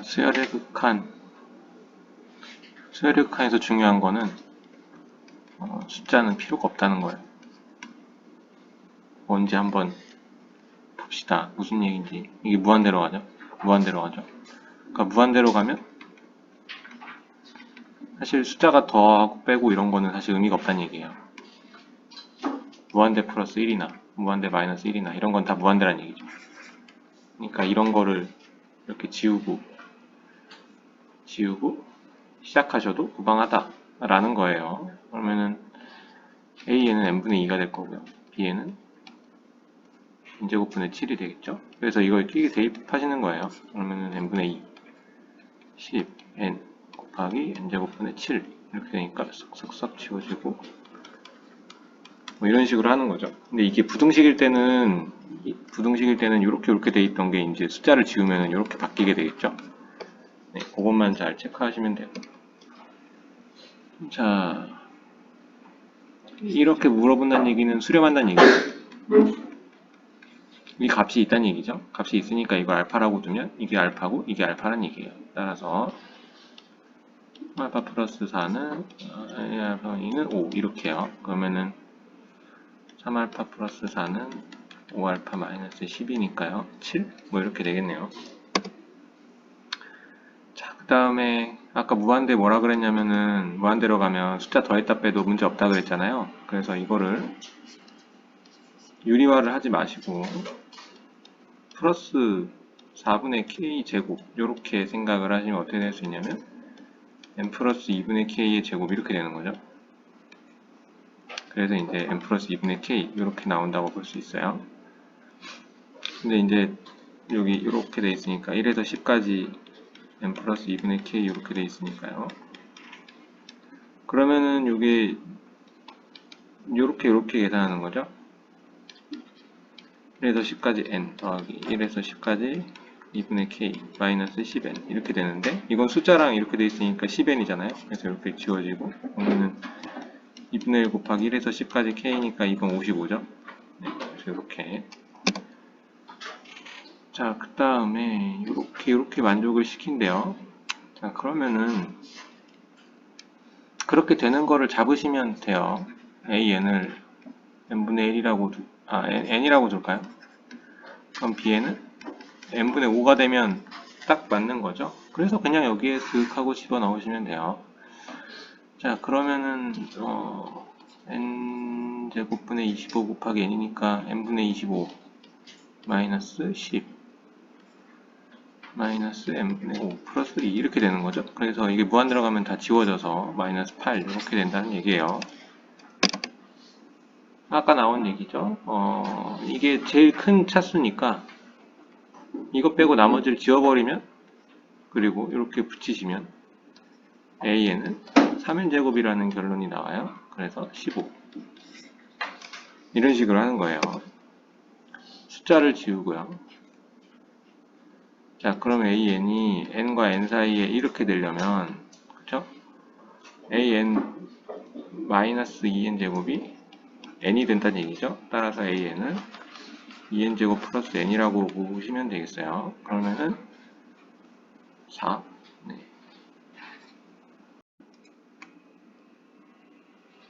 수열의 극한에서 중요한 거는 숫자는 필요가 없다는 거예요. 언제 한번 봅시다. 무슨 얘기인지. 이게 무한대로 가죠? 무한대로 가죠? 그러니까 무한대로 가면 사실 숫자가 더하고 빼고 이런 거는 사실 의미가 없다는 얘기예요. 무한대 플러스 1이나 무한대 마이너스 1이나 이런 건 다 무한대란 얘기죠. 그러니까 이런 거를 이렇게 지우고 시작하셔도 무방하다 라는 거예요. 그러면은 A에는 n분의 2가 될 거고요. B에는 n제곱분의 7이 되겠죠. 그래서 이걸 끼게 대입하시는 거예요. 그러면은 n분의 2 10 n 곱하기 n제곱분의 7 이렇게 되니까 쓱쓱 지워지고 뭐 이런 식으로 하는 거죠. 근데 이게 부등식일 때는 이렇게 돼 있던 게 이제 숫자를 지우면 이렇게 바뀌게 되겠죠. 네, 그것만 잘 체크하시면 돼요. 자, 이렇게 물어본다는 얘기는 수렴한다는 얘기죠. 이 값이 있다는 얘기죠. 값이 있으니까 이걸 알파라고 두면 이게 알파고 이게 알파란 얘기예요. 따라서 알파 플러스 4는 알파 2는 5 이렇게요. 그러면은 3알파 플러스 4는 5알파 마이너스 10이니까요. 7? 뭐 이렇게 되겠네요. 자, 그 다음에 아까 무한대 뭐라 그랬냐면은 무한대로 가면 숫자 더했다 빼도 문제 없다 그랬잖아요. 그래서 이거를 유리화를 하지 마시고 플러스 4분의 k 제곱 이렇게 생각을 하시면 어떻게 될 수 있냐면 n 플러스 2분의 k의 제곱 이렇게 되는 거죠. 그래서 이제 n 플러스 2분의 k 이렇게 나온다고 볼 수 있어요. 근데 이제 여기 이렇게 돼 있으니까 1에서 10까지 n 플러스 2분의 k 이렇게 돼 있으니까요. 그러면은 이게 이렇게 계산하는 거죠. 1에서 10까지 n 더하기 1에서 10까지 2분의 k 마이너스 10n 이렇게 되는데 이건 숫자랑 이렇게 돼 있으니까 10n이잖아요. 그래서 이렇게 지워지고 그러면은 2분의 1 곱하기 1에서 10까지 k니까 이건 55죠. 네, 그래서 이렇게 자, 그 다음에 이렇게 만족을 시킨대요. 자, 그러면은 그렇게 되는 거를 잡으시면 돼요. AN을 n분의 1이라고 n이라고 줄까요? 그럼 B에는 n분의 5가 되면 딱 맞는 거죠. 그래서 그냥 여기에 슥하고 집어넣으시면 돼요. 자, 그러면은 n제곱분의 25 곱하기 n이니까 n분의 25 마이너스 10 마이너스 n분의 5 플러스 2 이렇게 되는 거죠. 그래서 이게 무한 들어가면 다 지워져서 마이너스 8 이렇게 된다는 얘기예요. 아까 나온 얘기죠. 이게 제일 큰 차수니까 이거 빼고 나머지를 지워버리면 그리고 이렇게 붙이시면 AN은 3n제곱이라는 결론이 나와요. 그래서 15 이런 식으로 하는 거예요. 숫자를 지우고요. 자, 그럼 AN이 n과 n 사이에 이렇게 되려면 그쵸? AN 마이너스 2n 제곱이 n이 된다는 얘기죠. 따라서 AN은 2n 제곱 플러스 n이라고 보시면 되겠어요. 그러면은 4 네.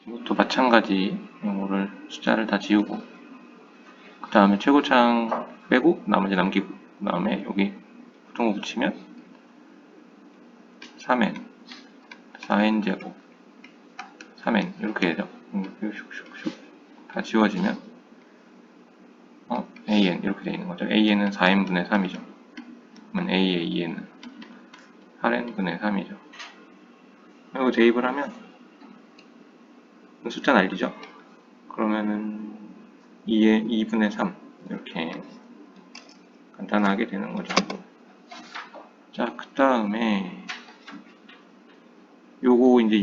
이것도 마찬가지 이거를 숫자를 다 지우고 그 다음에 최고창 빼고 나머지 남기고 그 다음에 여기 부등호 붙이면 3n 4n 제곱 3n 이렇게 되죠. 슉슉슉 다 지워지면 an 이렇게 되어 있는 거죠. an은 4n분의 3이죠. 그러면 a의 2n은 8n분의 3이죠. 그리고 대입을 하면 숫자 날리죠. 그러면은 2분의 3 이렇게 간단하게 되는 거죠. 자, 그 다음에 요거 이제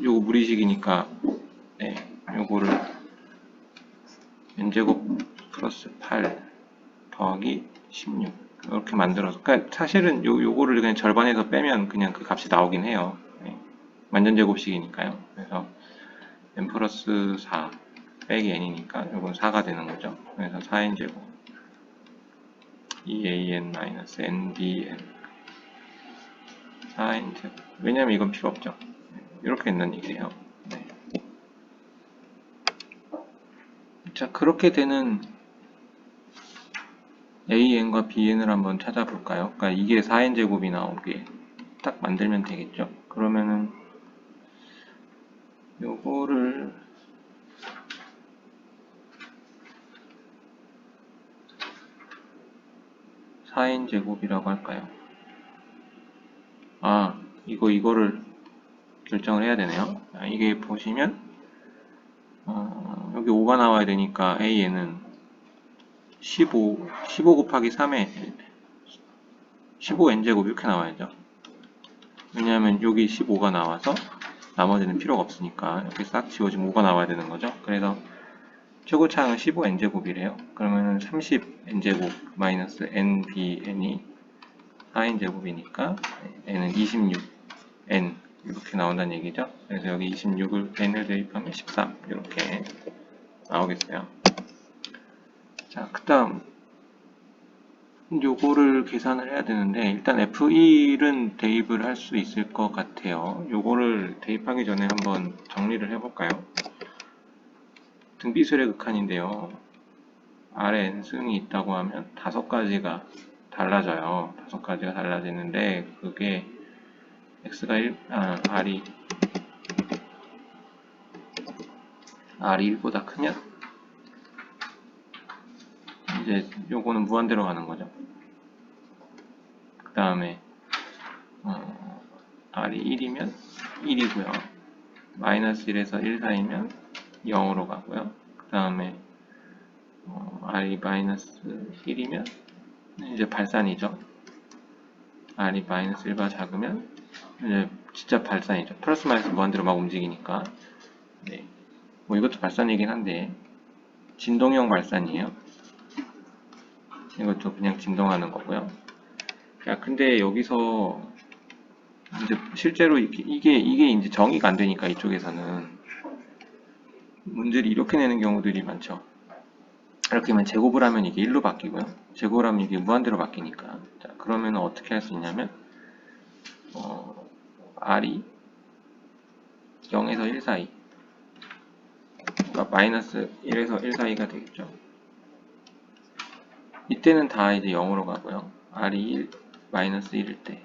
요거 무리식이니까 네, 요거를 n제곱 플러스 8 더하기 16 이렇게 만들어서 그러니까 사실은 요거를 그냥 절반에서 빼면 그냥 그 값이 나오긴 해요. 네, 완전제곱식이니까요. 그래서 n 플러스 4 빼기 n이니까 요건 4가 되는 거죠. 그래서 4n제곱 2an-nbn 4n제곱. 왜냐면 이건 필요 없죠. 이렇게 된다는 얘기예요. 네. 자, 그렇게 되는 AN과 BN을 한번 찾아볼까요? 그러니까 이게 4n제곱이 나오게 딱 만들면 되겠죠. 그러면은 요거를 4n제곱이라고 할까요? 아, 이거를 결정을 해야 되네요. 이게 보시면 여기 5가 나와야 되니까 AN은 15 곱하기 3에 15n제곱 이렇게 나와야죠. 왜냐하면 여기 15가 나와서 나머지는 필요가 없으니까 이렇게 싹 지워지면 5가 나와야 되는 거죠. 그래서 최고차항은 15n제곱이래요. 그러면은 30n제곱 마이너스 nbn이 4n제곱이니까 n은 26n 이렇게 나온다는 얘기죠. 그래서 여기 26을 n을 대입하면 13 이렇게 나오겠어요. 자, 그 다음 요거를 계산을 해야 되는데 일단 F1은 대입을 할 수 있을 것 같아요. 요거를 대입하기 전에 한번 정리를 해볼까요? 등비술의 극한인데요. R에 n승이 있다고 하면 5가지가 달라져요. 5가지가 달라지는데 그게 X가 R이 1보다 크면 이제 요거는 무한대로 가는 거죠. 그 다음에 R이 1이면 1이고요. 마이너스 1에서 1 사이면 0으로 가고요. 그 다음에 R이 마이너스 1이면 이제 발산이죠. R이 마이너스 1보다 작으면 이제 진짜 발산이죠. 플러스 마이너스 무한대로 막 움직이니까. 네. 뭐 이것도 발산이긴 한데 진동형 발산이에요. 이것도 그냥 진동하는 거고요. 야, 근데 여기서 이제 실제로 이게 이제 정의가 안 되니까 이쪽에서는 문제를 이렇게 내는 경우들이 많죠. 이렇게 하면 제곱을 하면 이게 1로 바뀌고요. 제곱을 하면 이게 무한대로 바뀌니까. 자, 그러면 어떻게 할 수 있냐면 R이 0에서 1 사이, 그러니까 마이너스 1에서 1 사이가 되겠죠. 이때는 다 이제 0으로 가고요. R이 1, 마이너스 1일 때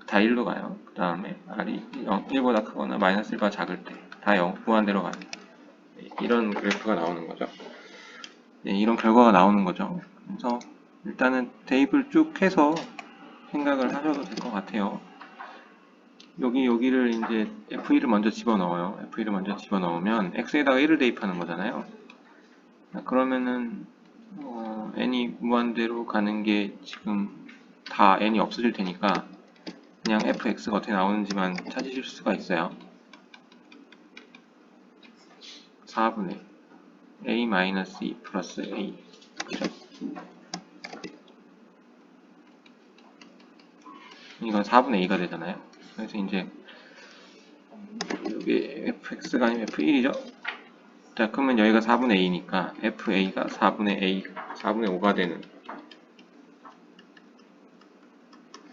다 1로 가요. 그 다음에 R이 1보다 크거나 마이너스 1보다 작을 때 다 0, 무한대로 가요. 이런 그래프가 나오는 거죠. 네, 이런 결과가 나오는 거죠. 그래서 일단은 대입을 쭉 해서 생각을 하셔도 될 것 같아요. 여기를 이제 F1을 먼저 집어넣어요. F1을 먼저 집어넣으면 X에다가 1을 대입하는 거잖아요. 그러면은 n이 무한대로 가는 게 지금 다 n이 없어질 테니까 그냥 fx가 어떻게 나오는지만 찾으실 수가 있어요. 4분의 a-2 플러스 a. 그죠? 이건 4분의 a가 되잖아요. 그래서 이제 여기 fx가 아니면 f1이죠? 자, 그러면 여기가 4분의 a니까 fa가 4분의 5가 되는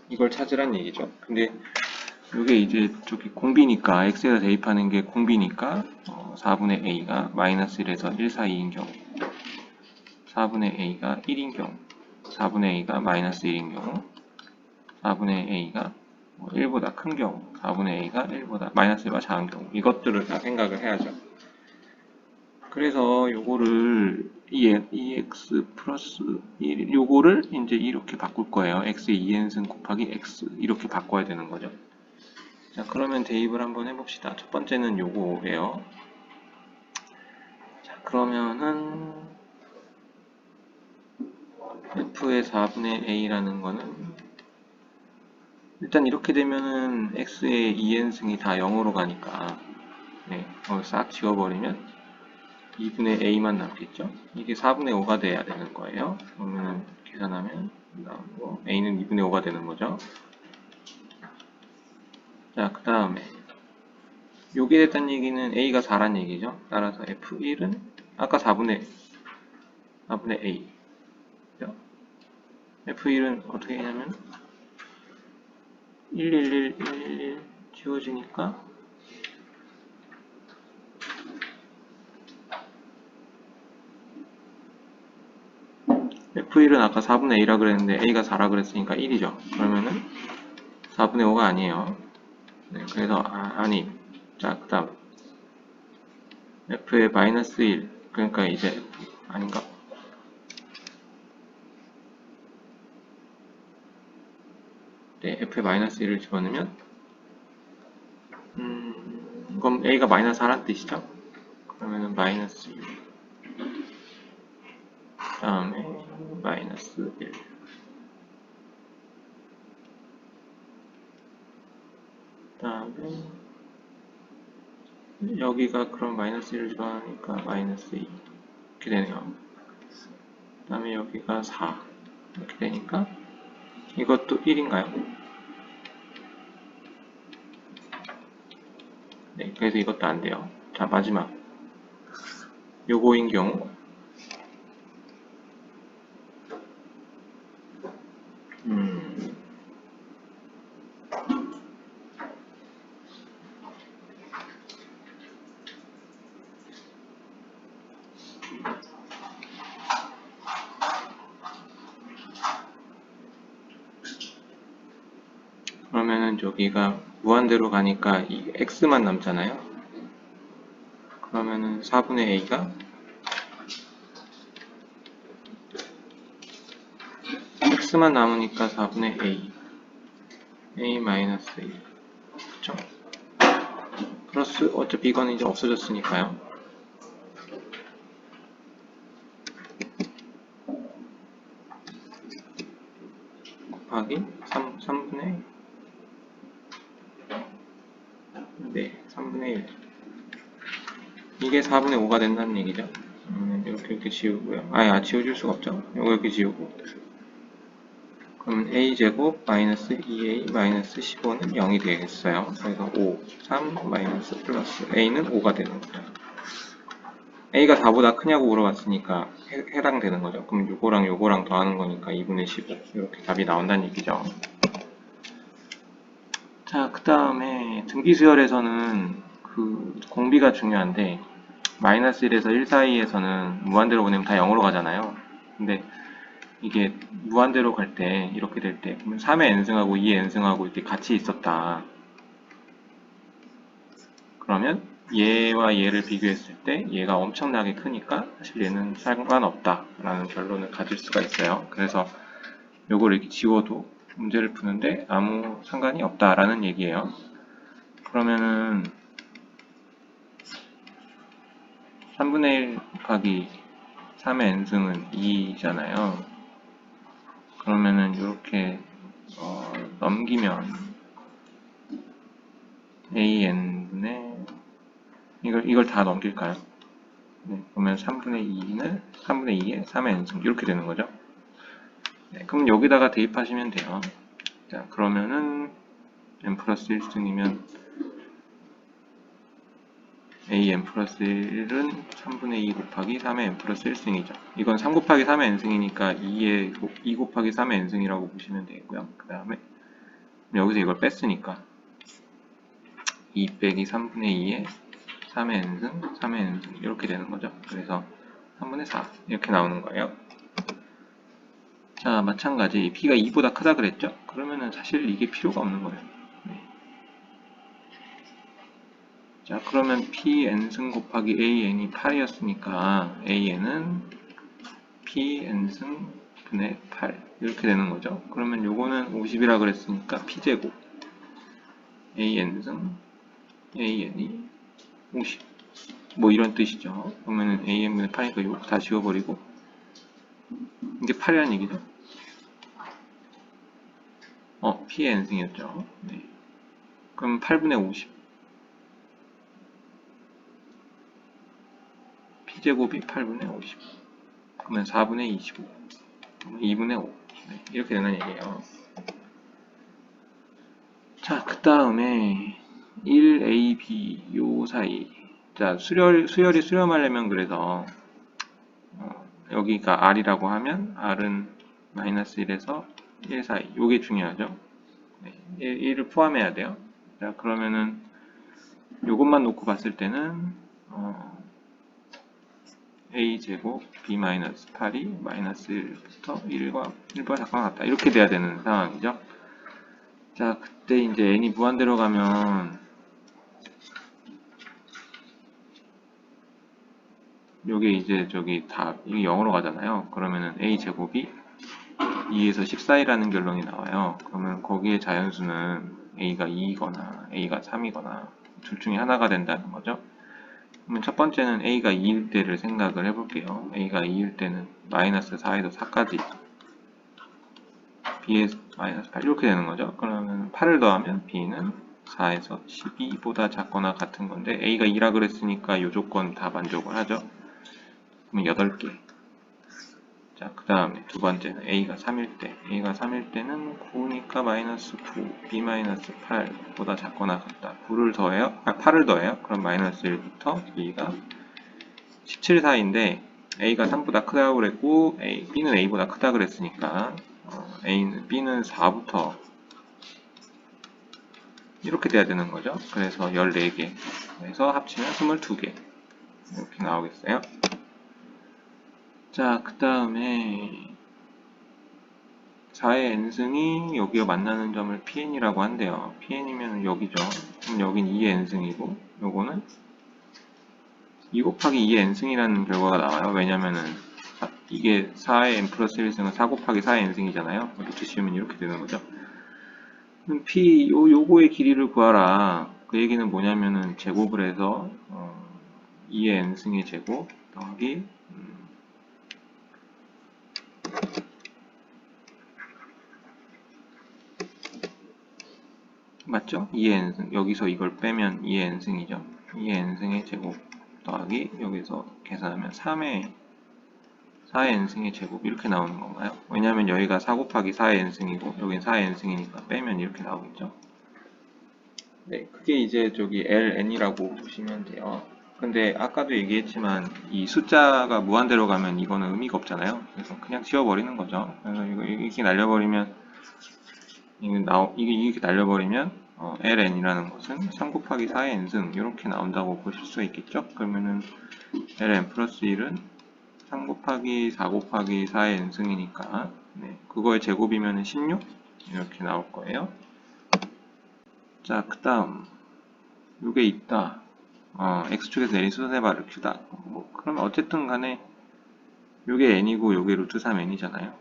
이걸 찾으란 얘기죠. 근데 이게 이제 저기 공비니까 x에다 대입하는 게 공비니까 4분의 a가 마이너스 1에서 1 사이인 경우 4분의 a가 1인 경우 4분의 a가 마이너스 1인 경우 4분의 a가 1보다 큰 경우 4분의 a가 1보다 마이너스 1보다 작은 경우 이것들을 다 생각을 해야죠. 그래서 요거를 EX 플러스 1 요거를 이제 이렇게 바꿀 거예요. x의 2n승 곱하기 x 이렇게 바꿔야 되는 거죠. 자, 그러면 대입을 한번 해봅시다. 첫 번째는 요거예요. 자, 그러면은 f의 4분의 a라는 거는 일단 이렇게 되면은 x의 2n승이 다 0으로 가니까 네, 싹 지워버리면 2분의 a만 남겠죠. 이게 4분의 5가 돼야 되는 거예요. 그러면 계산하면 나오고 a는 2분의 5가 되는 거죠. 자, 그 다음에 요게 됐다는 얘기는 a가 4란 얘기죠. 따라서 f1은 아까 4분의 a 그죠? f1은 어떻게 했냐면 111 지워지니까 F1은 아까 4분의 A라 그랬는데 A가 4라 그랬으니까 1이죠. 그러면은 4분의 5가 아니에요. 네, 그래서 아니. 자, 그 다음 F의 마이너스 1, 그러니까 이제 아닌가? 네, F의 마이너스 1을 집어넣으면 그럼 A가 마이너스 4란 뜻이죠? 그러면은 마이너스 1, 그 다음에 마이너스 1, 그 다음에 여기가 그럼 마이너스 1을 집어넣으니까 마이너스 2 이렇게 되네요. 그 다음에 여기가 4 이렇게 되니까 이것도 1인가요? 네, 그래서 이것도 안 돼요. 자, 마지막 요거인 경우 그러면은 저기가 무한대로 가니까 이 x만 남잖아요. 그러면은 4분의 a가 x만 남으니까 4분의 a 마이너스 1 그쵸? 플러스 어차피 이거는 이제 없어졌으니까요. 곱하기 3분의 네, 3분의 1 이게 4분의 5가 된다는 얘기죠. 이렇게 지우고요. 지워줄 수가 없죠. 이거 이렇게 지우고 그러면 a제곱 마이너스 2a 마이너스 15는 0이 되겠어요. 그래서 5, 3 마이너스 플러스 a는 5가 되는 거죠. a가 4보다 크냐고 물어봤으니까 해당되는 거죠. 그럼 요거랑 더하는 거니까 2분의 15 이렇게 답이 나온다는 얘기죠. 자, 그 다음에 등기수열에서는 그 공비가 중요한데 마이너스 1에서 1 사이에서는 무한대로 보내면 다 0으로 가잖아요. 근데 이게 무한대로 갈 때 이렇게 될 때 3의 n승하고 2의 n승하고 이렇게 같이 있었다. 그러면 얘와 얘를 비교했을 때 얘가 엄청나게 크니까 사실 얘는 상관없다 라는 결론을 가질 수가 있어요. 그래서 요걸 이렇게 지워도 문제를 푸는데 아무 상관이 없다라는 얘기예요. 그러면은 3분의 1 곱하기 3의 n승은 2잖아요. 그러면은 이렇게 넘기면 an분의 이걸 다 넘길까요? 네, 그러면 3분의 2에 3의 n승 이렇게 되는 거죠. 네, 그럼 여기다가 대입하시면 돼요. 자, 그러면은 n 플러스 1승이면 an 플러스 1은 3분의 2 곱하기 3의 n 플러스 1승이죠. 이건 3 곱하기 3의 n승이니까 2 곱하기 3의 n승이라고 보시면 되고요. 그 다음에 여기서 이걸 뺐으니까 2 빼기 3분의 2에 3의 n승, 3의 n승 이렇게 되는 거죠. 그래서 3분의 4 이렇게 나오는 거예요. 자, 마찬가지 p가 2보다 크다 그랬죠? 그러면은 사실 이게 필요가 없는 거예요. 네. 자, 그러면 pn승 곱하기 an이 8이었으니까 an은 pn승 분의 8 이렇게 되는 거죠. 그러면 요거는 50이라 그랬으니까 p제곱 an승 an이 50 뭐 이런 뜻이죠. 그러면은 an분의 8이니까 요거 다 지워버리고 이게 8이라는 얘기죠. pn승이었죠. 네. 그럼 8분의 50 p제곱이 8분의 50 그러면 4분의 25 2분의 5 네, 이렇게 되는 얘기예요. 자, 그 다음에 1a, b 요 사이 자, 수열이 수렴하려면 그래서 여기가 r이라고 하면 r은 마이너스 1에서 1 사이 요게 중요하죠. 네, 1을 포함해야 돼요. 자, 그러면은 요것만 놓고 봤을 때는 a제곱 b-8이 마이너스 1부터 1과 작거나 같다. 이렇게 돼야 되는 상황이죠. 자, 그때 이제 n이 무한대로 가면 요게 이제 저기 다 이게 0으로 가잖아요. 그러면은 a제곱이 2에서 14이라는 결론이 나와요. 그러면 거기에 자연수는 a가 2이거나 a가 3이거나 둘 중에 하나가 된다는 거죠. 그러면 첫 번째는 a가 2일 때를 생각을 해볼게요. a가 2일 때는 마이너스 4에서 4까지 b에서 마이너스 8 이렇게 되는 거죠. 그러면 8을 더하면 b는 4에서 12보다 작거나 같은 건데 a가 2라 그랬으니까 이 조건 다 만족을 하죠. 그러면 8개. 자, 그 다음에 두 번째는 a가 3일 때는 9니까 마이너스 9, b-8보다 작거나 같다. 9를 더해요? 8을 더해요? 그럼 마이너스 1부터 b가 17 사이인데 a가 3보다 크다고 그랬고 b는 a보다 크다 그랬으니까 b는 4부터 이렇게 돼야 되는 거죠. 그래서 14개 그래서 합치면 22개 이렇게 나오겠어요. 자, 그 다음에 4의 n승이 여기와 만나는 점을 Pn이라고 한대요. Pn이면 여기죠. 그럼 여긴 2의 n승이고 요거는 2 곱하기 2의 n승이라는 결과가 나와요. 왜냐면은 이게 4의 n 플러스 1승은 4 곱하기 4의 n승이잖아요. 루트 씌우면 이렇게 되는 거죠. 그럼 요거의 길이를 구하라. 그 얘기는 뭐냐면은 제곱을 해서 2의 n승의 제곱 더하기 맞죠? 2의 n승. 여기서 이걸 빼면 2의 n승이죠. 2의 n승의 제곱 더하기 여기서 계산하면 4의 n승의 제곱 이렇게 나오는 건가요? 왜냐하면 여기가 4 곱하기 4의 n승이고 여긴 4의 n승이니까 빼면 이렇게 나오겠죠. 네, 그게 이제 저기 ln이라고 보시면 돼요. 근데 아까도 얘기했지만 이 숫자가 무한대로 가면 이거는 의미가 없잖아요. 그래서 그냥 지워버리는 거죠. 그래서 이거 이렇게 날려버리면 이게 이렇게 날려버리면 ln이라는 것은 3 곱하기 4의 n승 이렇게 나온다고 보실 수 있겠죠. 그러면은 ln 플러스 1은 3 곱하기 4 곱하기 4의 n승이니까 네, 그거의 제곱이면 16 이렇게 나올 거예요. 자, 그 다음 요게 있다. x축에서 n이 수선해바를 큐다. 그러면 어쨌든 간에 요게 n이고 요게 루트 3n이잖아요.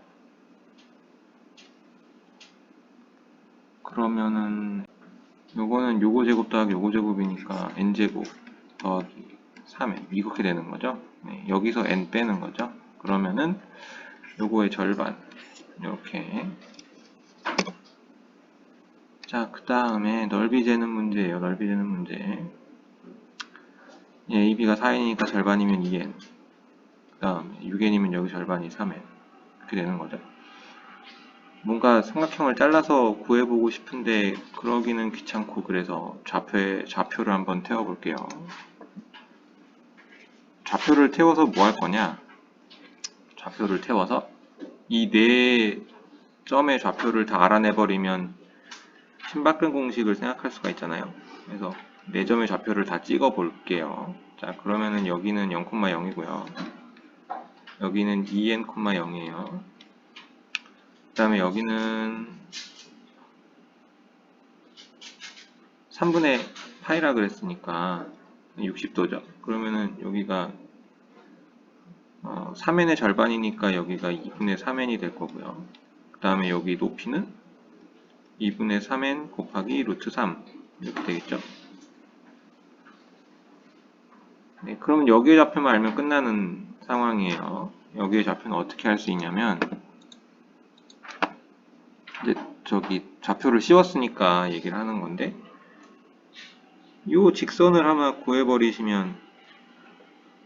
그러면은 요거는 요거 제곱 더하기 요거 제곱이니까 n제곱 더하기 3n 이렇게 되는 거죠. 네, 여기서 n 빼는 거죠. 그러면은 요거의 절반 이렇게. 자, 그 다음에 넓이 재는 문제예요. 넓이 재는 문제. AB가 4n이니까 절반이면 2n. 그 다음에 6n이면 여기 절반이 3n. 이렇게 되는 거죠. 뭔가 삼각형을 잘라서 구해보고 싶은데 그러기는 귀찮고 그래서 좌표를 한번 태워볼게요. 좌표를 태워서 뭐 할 거냐? 좌표를 태워서 이 네 점의 좌표를 다 알아내버리면 신박한 공식을 생각할 수가 있잖아요. 그래서 4점의 좌표를 다 찍어 볼게요. 자, 그러면은 여기는 0,0이고요. 여기는 2n,0이에요. 그 다음에 여기는 3분의 파이라 그랬으니까 60도죠. 그러면은 여기가 3n의 절반이니까 여기가 2분의 3n이 될 거고요. 그 다음에 여기 높이는 2분의 3n 곱하기 루트 3 이렇게 되겠죠. 네, 그럼 여기의 좌표만 알면 끝나는 상황이에요. 여기의 좌표는 어떻게 할 수 있냐면 이제 저기 좌표를 씌웠으니까 얘기를 하는 건데 이 직선을 하나 구해버리시면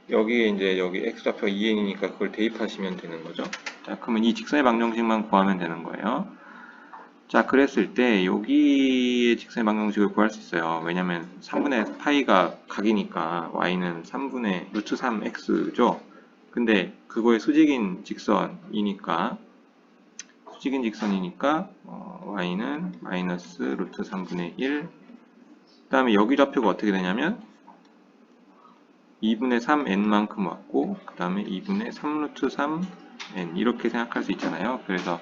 여기에 이제 여기 x좌표 2n이니까 그걸 대입하시면 되는 거죠. 자, 그러면 이 직선의 방정식만 구하면 되는 거예요. 자, 그랬을 때 여기의 직선의 방정식을 구할 수 있어요. 왜냐면 3분의 파이가 각이니까 y는 3분의 루트 3x죠. 근데 그거의 수직인 직선이니까 수직인 직선이니까 y는 마이너스 루트 3분의 1. 그 다음에 여기 좌표가 어떻게 되냐면 2분의 3n만큼 왔고 그 다음에 2분의 3루트 3n 이렇게 생각할 수 있잖아요. 그래서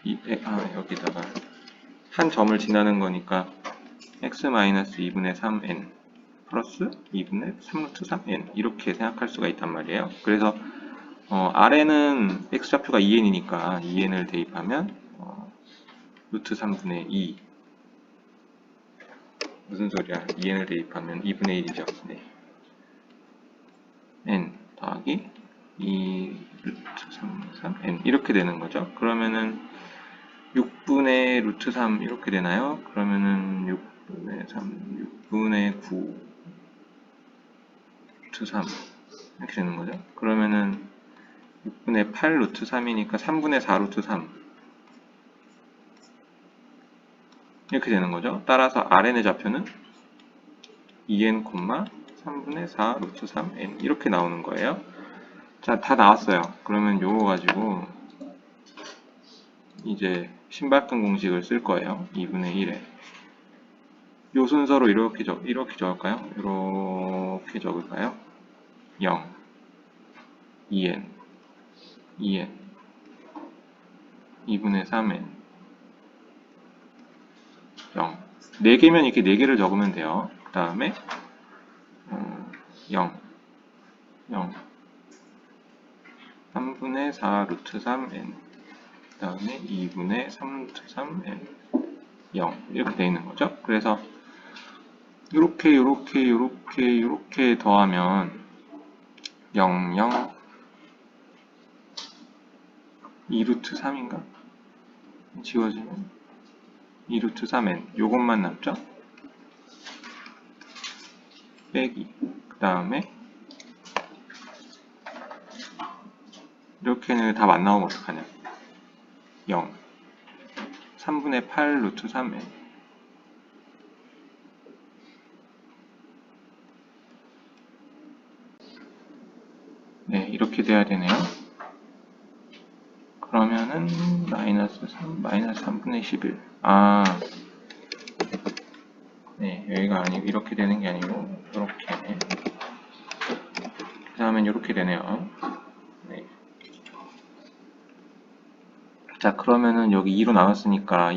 여기다가 한 점을 지나는 거니까 x-2분의 3n 플러스 2분의 3루트 3n 이렇게 생각할 수가 있단 말이에요. 그래서 아래는 x좌표가 2n이니까 2n을 대입하면 루트 3분의 2 무슨 소리야? 2n을 대입하면 2분의 1이죠. 네. n 더하기 2 루트 3n 이렇게 되는 거죠. 그러면은 6분의 루트 3 이렇게 되나요? 그러면은 6분의 3, 6분의 9 루트 3 이렇게 되는 거죠. 그러면은 6분의 8 루트 3이니까 3분의 4 루트 3 이렇게 되는 거죠. 따라서 Rn의 좌표는 2n, 3분의 4 루트 3n 이렇게 나오는 거예요. 자, 다 나왔어요. 그러면 요거 가지고 이제 신발끈 공식을 쓸 거예요. 2분의 1에 요 순서로 이렇게 적을까요? 이렇게 적을까요? 0, 2n, 2n, 2분의 3n, 0. 4개면 이렇게 4개를 적으면 돼요. 그 다음에 0, 0, 3분의 4 루트 3n, 그 다음에 2분의 3 루트 3n, 0 이렇게 되어 있는 거죠. 그래서 이렇게 더하면 0, 0, 2 루트 3인가? 지워지면 2 루트 3n 요것만 남죠? 빼기 그 다음에 이렇게는 답 안 나오면 어떡하냐? 0 3분의 8 루트 3n 네, 이렇게 돼야 되네요. 그러면은 마이너스 3분의 11 네, 여기가 아니고 이렇게 되는 게 아니고 이렇게 그 다음엔 이렇게 되네요. 네. 자, 그러면은 여기 2로 나눴으니까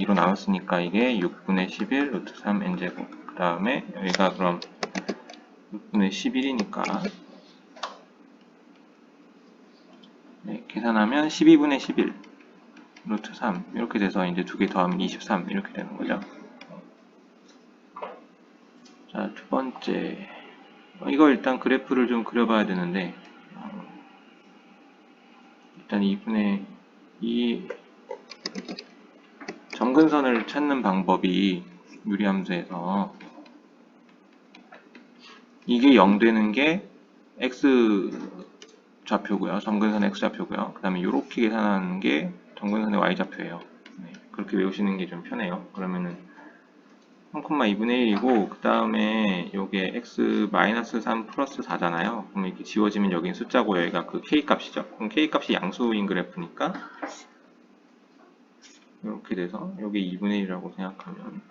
이게 6분의 11 루트 3 n제곱 그 다음에 여기가 그럼 6분의 11이니까 네, 계산하면 12분의 11 루트 3 이렇게 돼서 이제 두 개 더하면 23 이렇게 되는 거죠. 자, 두 번째 이거 일단 그래프를 좀 그려봐야 되는데 일단 2분의 2 점근선을 찾는 방법이 유리함수에서 이게 0 되는 게 x 좌표고요. 점근선 x 좌표고요. 그 다음에 이렇게 계산하는 게 점근선의 y 좌표예요. 네, 그렇게 외우시는 게 좀 편해요. 그러면은 3,2분의 1이고 그 다음에 요게 x-3 플러스 4잖아요. 그럼 이렇게 지워지면 여긴 숫자고 여기가 그 k 값이죠. 그럼 k 값이 양수인 그래프니까 이렇게 돼서 여기 2분의 1이라고 생각하면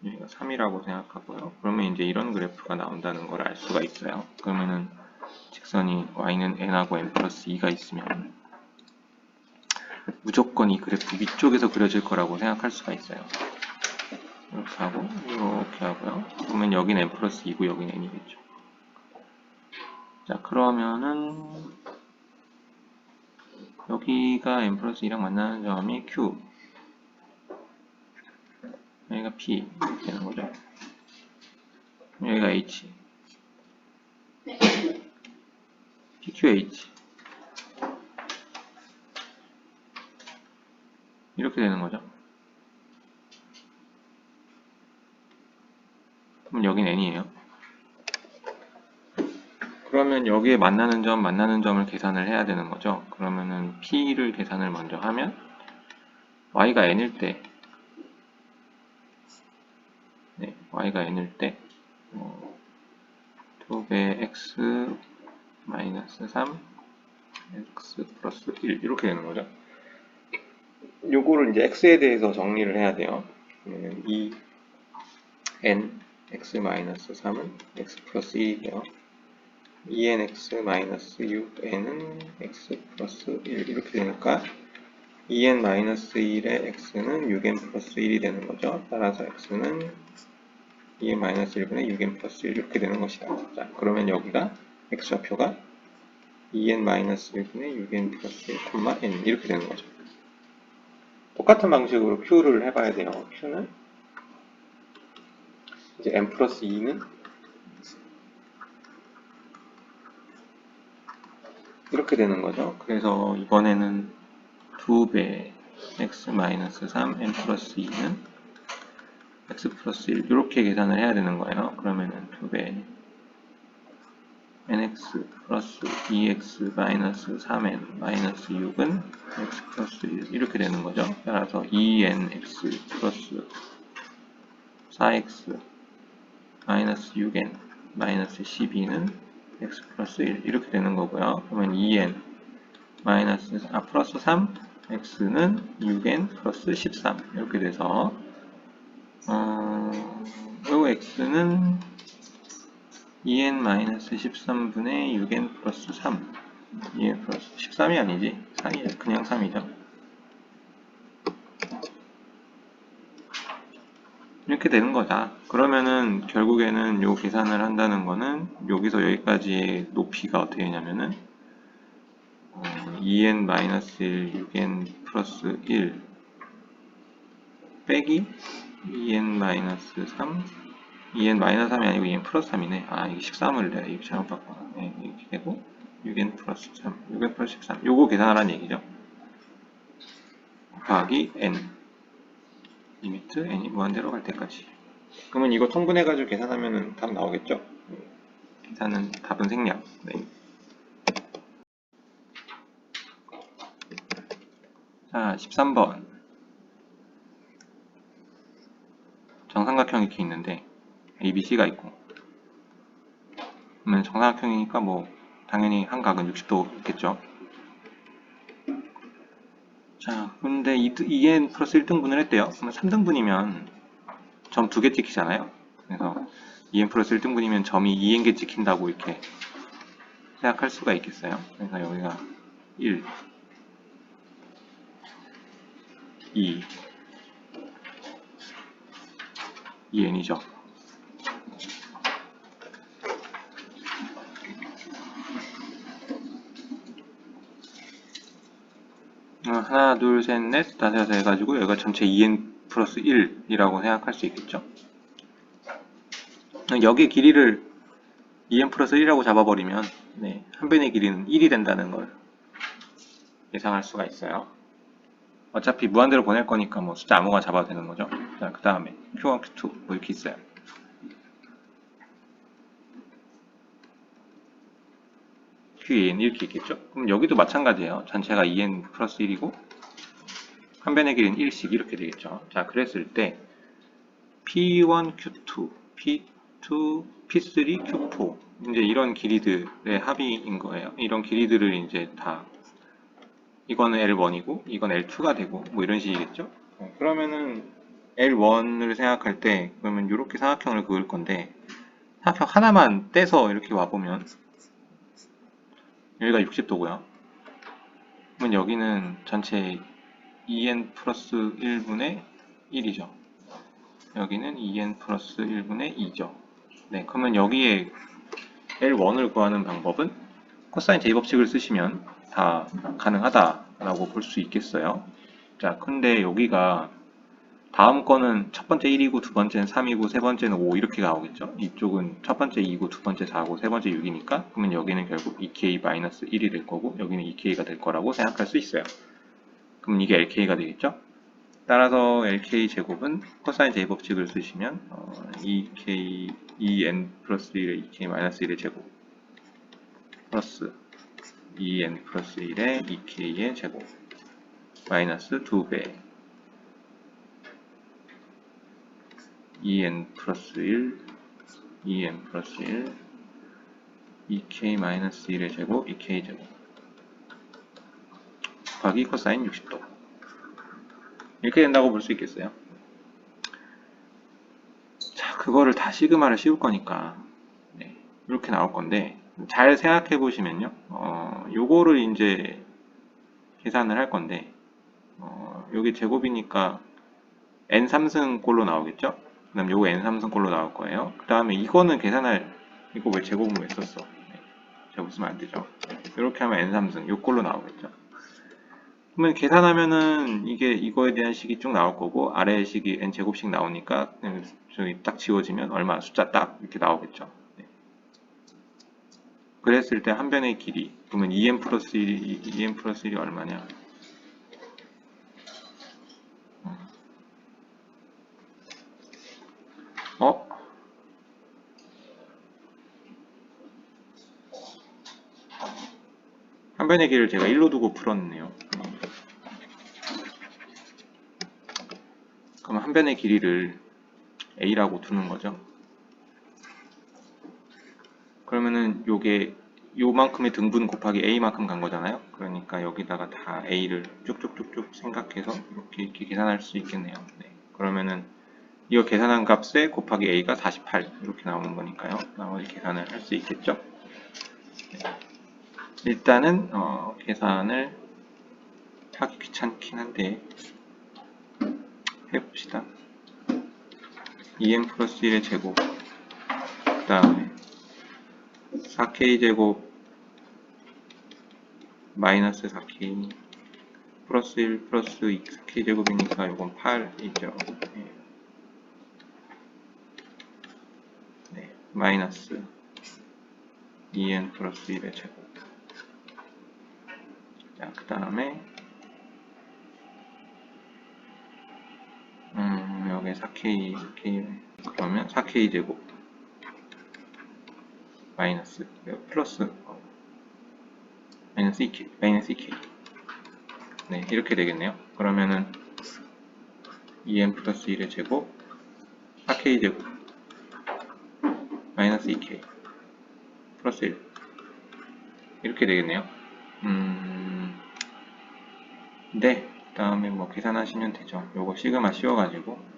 여기가 3이라고 생각하고요. 그러면 이제 이런 그래프가 나온다는 걸 알 수가 있어요. 그러면은 직선이 y는 n하고 n 플러스 2가 있으면 무조건 이 그래프 위쪽에서 그려질 거라고 생각할 수가 있어요. 이렇게 하고 이렇게 하고요. 그러면 여긴 n 플러스 2고 여긴 n이겠죠. 자, 그러면은 여기가 n 플러스 2랑 만나는 점이 q 여기가 p 이렇게 되는 거죠. 여기가 h pqh 이렇게 되는 거죠. 그럼 여긴 n이에요. 그러면 여기에 만나는 점을 계산을 해야 되는 거죠. 그러면은 p를 계산을 먼저 하면 y가 n일 때 네, y가 n일 때 2배 x 마이너스 3 x 플러스 1 이렇게 되는 거죠. 요거를 이제 x에 대해서 정리를 해야 돼요. 2n x-3은 x 플러스 1이고요. 2n x-6n은 x 플러스 1 이렇게 되니까 2n-1의 x는 6n 플러스 1이 되는 거죠. 따라서 x는 2n-1분의 6n 플러스 1 이렇게 되는 것이다. 자, 그러면 여기가 x좌표가 2n-1분의 6n 플러스 1, n 이렇게 되는 거죠. 똑같은 방식으로 q를 해봐야 돼요. q는 이제 n 플러스 2는 이렇게 되는 거죠. 그래서 이번에는 2배 x-3 n 플러스 2는 x 플러스 1 이렇게 계산을 해야 되는 거예요. 그러면은 2배 nx 플러스 2x 마이너스 3n 마이너스 6은 x 플러스 1 이렇게 되는 거죠. 따라서 2nx 플러스 4x 마이너스 6n 마이너스 12는 x 플러스 1 이렇게 되는 거고요. 그러면 2n 마이너스 플러스 3 x는 6n 플러스 13 이렇게 돼서 요 x는 2n 마이너스 13분의 6n 플러스 3 2n 플러스 13이 아니지 3이죠. 그냥 3이죠. 이렇게 되는 거다. 그러면은 결국에는 요 계산을 한다는 거는 여기서 여기까지의 높이가 어떻게 되냐면은 2n 마이너스 1 6n 플러스 1 빼기 2n 마이너스 3 2n 마이너스 3이 아니고 2n 플러스 3이네. 아, 이게 13을 내가 이거 잘못 봤구나. 네, 이렇게 되고 6n 플러스 3 6n 플러스 13 요거 계산하라는 얘기죠. 곱하기 n 리미트 n이 무한대로 갈 때까지. 그러면 이거 통분해가지고 계산하면은 답 나오겠죠? 계산은 답은 생략. 네. 자, 13번. 정삼각형이 이렇게 있는데 ABC가 있고 그러면 정삼각형이니까 뭐 당연히 한 각은 60도 있겠죠. 자, 근데 2n 플러스 1등분을 했대요. 그러면 3등분이면 점 2개 찍히잖아요. 그래서 2n 플러스 1등분이면 점이 2n개 찍힌다고 이렇게 생각할 수가 있겠어요. 그래서 여기가 1, 2, 2n이죠. 하나, 둘, 셋, 넷, 다섯, 여섯 해가지고 여기가 전체 2n 플러스 1이라고 생각할 수 있겠죠. 여기 길이를 2n 플러스 1이라고 잡아버리면 네, 한 변의 길이는 1이 된다는 걸 예상할 수가 있어요. 어차피 무한대로 보낼 거니까 뭐 숫자 아무거나 잡아도 되는 거죠. 자, 그 다음에 Q1, Q2 뭐 이렇게 있어요. Qn 이렇게 있겠죠. 그럼 여기도 마찬가지예요. 전체가 2n 플러스 1이고 한 변의 길이는 1씩 이렇게 되겠죠. 자, 그랬을 때 P1, Q2, P2, P3, Q4 이제 이런 길이들의 합의인 거예요. 이런 길이들을 이제 다 이거는 L1이고 이건 L2가 되고 뭐 이런 식이겠죠. 그러면은 L1을 생각할 때 그러면 이렇게 삼각형을 그을 건데 삼각형 하나만 떼서 이렇게 와보면 여기가 60도고요. 그러면 여기는 전체 2n 플러스 1분의 1이죠. 여기는 2n 플러스 1분의 2죠. 네, 그러면 여기에 L1을 구하는 방법은 코사인 제곱식을 쓰시면 다 가능하다라고 볼 수 있겠어요. 자, 근데 여기가 다음 거는 첫 번째 1이고 두 번째는 3이고 세 번째는 5 이렇게 나오겠죠. 이쪽은 첫 번째 2고 두 번째 4고 세 번째 6이니까 그러면 여기는 결국 2k-1이 될 거고 여기는 2k가 될 거라고 생각할 수 있어요. 그럼 이게 LK가 되겠죠. 따라서 LK 제곱은 코사인 제곱식을 쓰시면 2k 2n 플러스 1의 2k 마이너스 1의 제곱 플러스 2n 플러스 1의 2k의 제곱 마이너스 2배 2n 플러스 1 2n 플러스 1 2k 마이너스 1의 제곱 2k 제곱 곱하기 코사인 60도 이렇게 된다고 볼 수 있겠어요. 자, 그거를 다 시그마를 씌울 거니까 네, 이렇게 나올 건데 잘 생각해 보시면요. 요거를 이제 계산을 할 건데 여기 제곱이니까 n3승꼴로 나오겠죠? 그 다음 요거 n3승꼴로 나올 거예요. 그 다음에 이거는 계산할 이거 왜 제곱은 왜 썼어? 네, 제곱 쓰면 안 되죠. 이렇게 하면 n3승 요꼴로 나오겠죠. 그러면 계산하면은 이게 이거에 대한 식이 쭉 나올 거고 아래의 식이 n제곱씩 나오니까 저기 딱 지워지면 얼마 숫자 딱 이렇게 나오겠죠. 네. 그랬을 때 한 변의 길이 그러면 2n 플러스 1이 얼마냐? 어? 한 변의 길이를 제가 1로 두고 풀었네요. 그럼 한 변의 길이를 a라고 두는 거죠. 그러면은 요게 요만큼의 등분 곱하기 a만큼 간 거잖아요. 그러니까 여기다가 다 a를 쭉쭉쭉쭉 생각해서 이렇게 계산할 수 있겠네요. 네. 그러면은 이거 계산한 값에 곱하기 a가 48 이렇게 나오는 거니까요. 나머지 계산을 할 수 있겠죠. 네. 일단은 계산을 하기 귀찮긴 한데 해봅시다. 2n 플러스 1의 제곱 그 다음에 4k 제곱 마이너스 4k 플러스 1 플러스 4k 제곱이니까 이건 8이죠. 네. 네. 마이너스 2n 플러스 1의 제곱. 자, 그 다음에 여기 4k 그러면 4k 제곱 마이너스 플러스 마이너스 2k 네, 이렇게 되겠네요. 그러면은 2n 플러스 1의 제곱 4k 제곱 마이너스 2k 플러스 1 이렇게 되겠네요. 네, 그 다음에 뭐 계산하시면 되죠. 요거 시그마 씌워가지고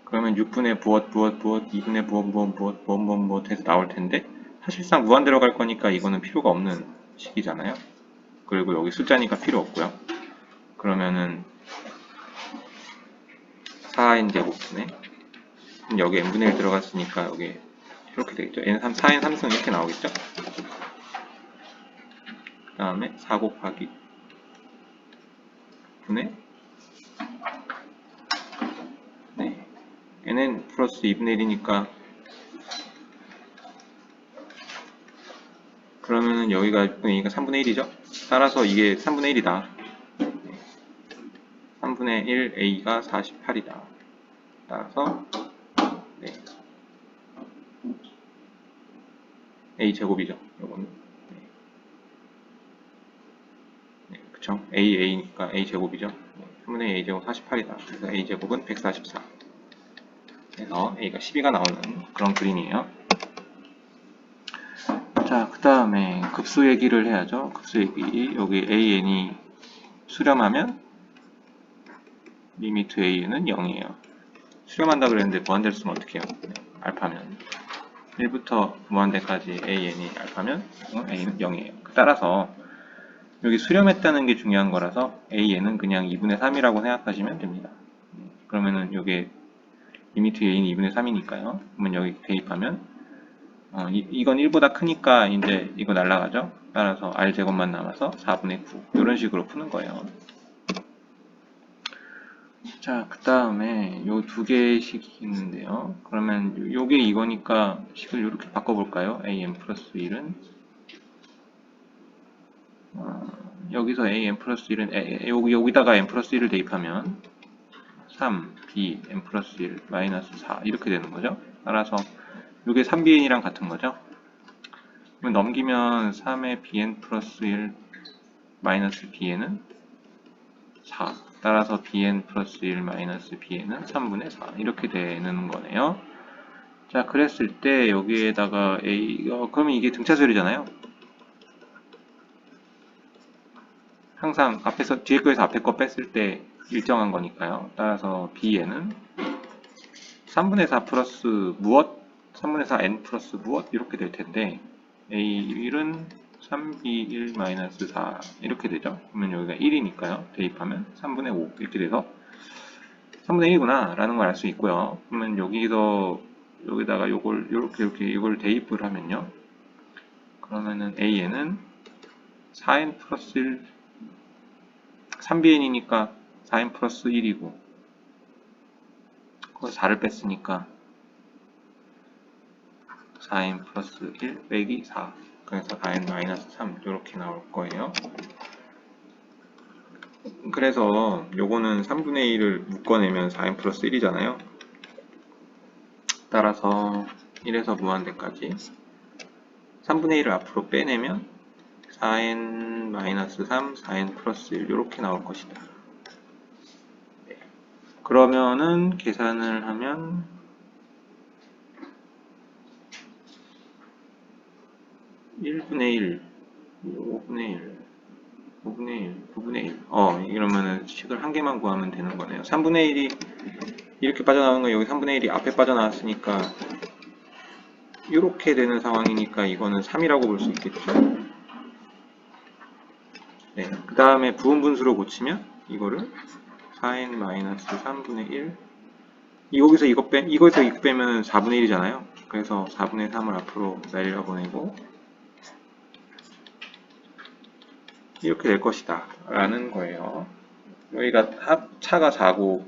그러면 6분의 부엇 2분의 부엇 해서 나올 텐데 사실상 무한 들어갈 거니까 이거는 필요가 없는 식이잖아요. 그리고 여기 숫자니까 필요 없고요. 그러면은 4n 제곱분에 여기 n분의 1 들어갔으니까 여기 이렇게 되겠죠. n3 4n 3승 이렇게 나오겠죠. 그 다음에 4 곱하기 분의 네, nn 플러스 2분의 1이니까 그러면은 여기가 3분의 1이죠. 따라서 이게 3분의 1이다. 3분의 1 a가 48이다. 따라서 네. a 제곱이죠. 요거는 네. 네, 그쵸. a니까 a 제곱이죠. 3분의 a 제곱 48이다. 그래서 a 제곱은 144. 그래서 a가 12가 나오는 그런 그림이에요. 자, 그 다음에 급수 얘기를 해야죠. 급수 얘기. 여기 an이 수렴하면 리미트 a는 0이에요. 수렴한다 그랬는데 무한대로 쓰면 어떻게 해요? 네, 알파면 1부터 무한대까지 an이 알파면 a는 0이에요. 따라서 여기 수렴했다는 게 중요한 거라서 an은 그냥 2분의 3이라고 생각하시면 됩니다. 그러면은 여기 리미트 a는 2분의 3이니까요. 그러면 여기 대입하면 이건 1보다 크니까 이제 이거 날라가죠. 따라서 r제곱만 남아서 4분의 9 이런 식으로 푸는 거예요. 자, 그 다음에 요 두 개의 식이 있는데요. 그러면 요게 이거니까 식을 이렇게 바꿔볼까요? an 플러스 1은 여기서 an 플러스 1은 여기다가 n 플러스 1을 대입하면 3, b, n 플러스 1, 마이너스 4 이렇게 되는 거죠. 따라서 이게 3bn이랑 같은 거죠. 그럼 넘기면 3의 bn 플러스 1 마이너스 bn은 4. 따라서 bn 플러스 1 마이너스 bn은 3분의 4 이렇게 되는 거네요. 자, 그랬을 때 여기에다가 a 그러면 이게 등차수열이잖아요. 항상 앞에서 뒤에 거에서 앞에 거 뺐을 때 일정한 거니까요. 따라서 b에는 3분의 4 플러스 무엇? 3분의 4 n 플러스 무엇? 이렇게 될 텐데 a1은 3b1 마이너스 4 이렇게 되죠. 그러면 여기가 1이니까요. 대입하면 3분의 5 이렇게 돼서 3분의 1이구나 라는 걸 알 수 있고요. 그러면 여기다가 요걸 이렇게 이걸 대입을 하면요. 그러면은 a에는 4n 플러스 1 3bn이니까 4n 플러스 1이고 거기서 4를 뺐으니까 4n 플러스 1 빼기 4 그래서 4n 마이너스 3 이렇게 나올 거예요. 그래서 요거는 3분의 1을 묶어내면 4n 플러스 1이잖아요. 따라서 1에서 무한대까지 3분의 1을 앞으로 빼내면 4n 마이너스 3, 4n 플러스 1 이렇게 나올 것이다. 네. 그러면은 계산을 하면 1분의 1, 5분의 1, 5분의 1, 9분의 1 이러면은 식을 한 개만 구하면 되는 거네요. 3분의 1이 이렇게 빠져나오는 거 여기 3분의 1이 앞에 빠져나왔으니까 이렇게 되는 상황이니까 이거는 3이라고 볼 수 있겠죠. 네, 그 다음에 부분 분수로 고치면 이거를 4n-3분의 1 여기서 이거 빼면 4분의 1이잖아요. 그래서 4분의 3을 앞으로 날려보내고 이렇게 될 것이다 라는 거예요. 여기가 차가 4고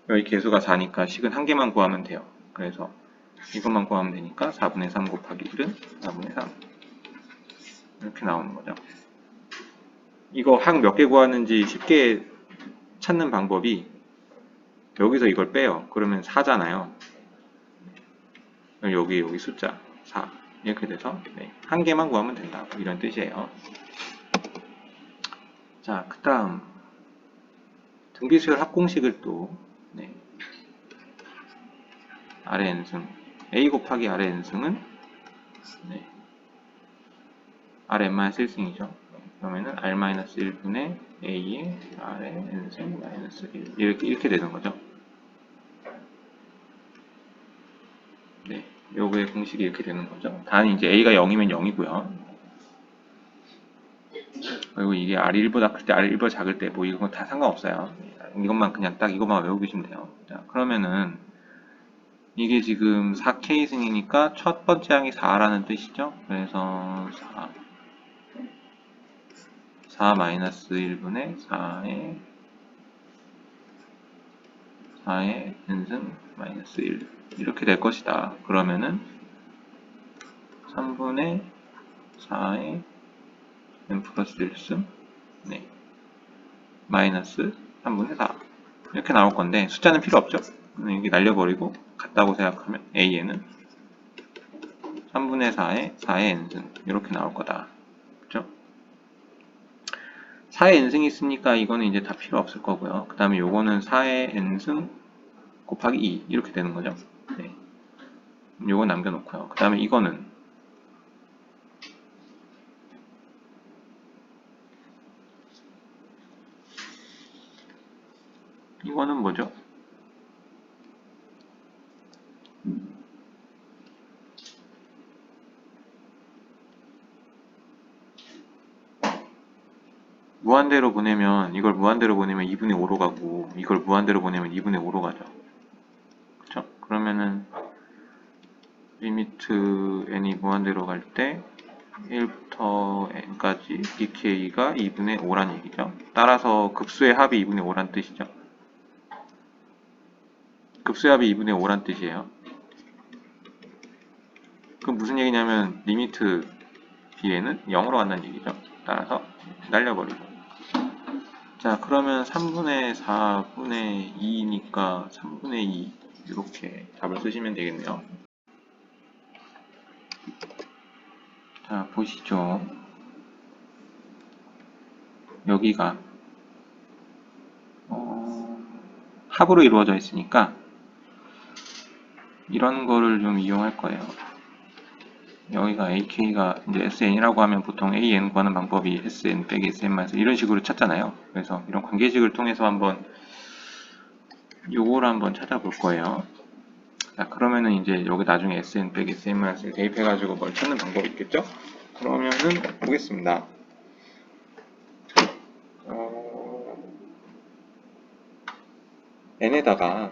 여기 개수가 4니까 식은 한 개만 구하면 돼요. 그래서 이것만 구하면 되니까 4분의 3 곱하기 1은 4분의 3 이렇게 나오는 거죠. 이거 항 몇 개 구하는지 쉽게 찾는 방법이 여기서 이걸 빼요. 그러면 4잖아요. 여기 숫자 4 이렇게 돼서 한 개만 구하면 된다. 이런 뜻이에요. 자, 그 다음 등비수열 합공식을 또 아래 n승 a 곱하기 아래 n승은 아래 n-1승이죠. 그러면은 r-1분의 a의 아래 n승 마이너스 1 이렇게 되는 거죠. 네, 요거의 공식이 이렇게 되는 거죠. 단 이제 a가 0이면 0이고요. 그리고 이게 r이 1보다 클 때, r이 1보다 작을 때, 뭐 이건 다 상관없어요. 이것만 그냥 딱 이것만 외우고 계시면 돼요. 자, 그러면은 이게 지금 4K승이니까 첫 번째 항이 4라는 뜻이죠. 그래서 4 마이너스 1분의 4의 n승 마이너스 1 이렇게 될 것이다. 그러면은 3분의 4의 n 플러스 1승 마이너스 3분의 4 이렇게 나올 건데 숫자는 필요 없죠. 여기 날려버리고 같다고 생각하면 a에는 3분의 4의 n승 이렇게 나올 거다. 그렇죠? 4의 n승이 있으니까 이거는 이제 다 필요 없을 거고요. 그 다음에 요거는 4의 n승 곱하기 2 이렇게 되는 거죠. 네. 요거 남겨놓고요. 그 다음에 이거는 뭐죠? 무한대로 보내면 이걸 무한대로 보내면 2분의 5로 가고 이걸 무한대로 보내면 2분의 5로 가죠. 그렇죠? 그러면은 리미트 n이 무한대로 갈 때 1부터 n까지 dk가 2분의 5란 얘기죠. 따라서 급수의 합이 2분의 5란 뜻이죠. 급수의 합이 2분의 5란 뜻이에요. 그럼 무슨 얘기냐면 리미트 b에는 0으로 간다는 얘기죠. 따라서 날려버리고 자, 그러면 3분의 4분의 2니까 3분의 2 이렇게 답을 쓰시면 되겠네요. 자, 보시죠. 여기가 합으로 이루어져 있으니까 이런 거를 좀 이용할 거예요. 여기가 ak가 이제 sn이라고 하면 보통 an 구하는 방법이 sn 빼기 sn-1 이런 식으로 찾잖아요. 그래서 이런 관계식을 통해서 한번 요거를 한번 찾아볼 거예요. 자, 그러면은 이제 여기 나중에 sn 빼기 sn-1을 대입해가지고 뭘 찾는 방법이 있겠죠? 그러면은 보겠습니다. n에다가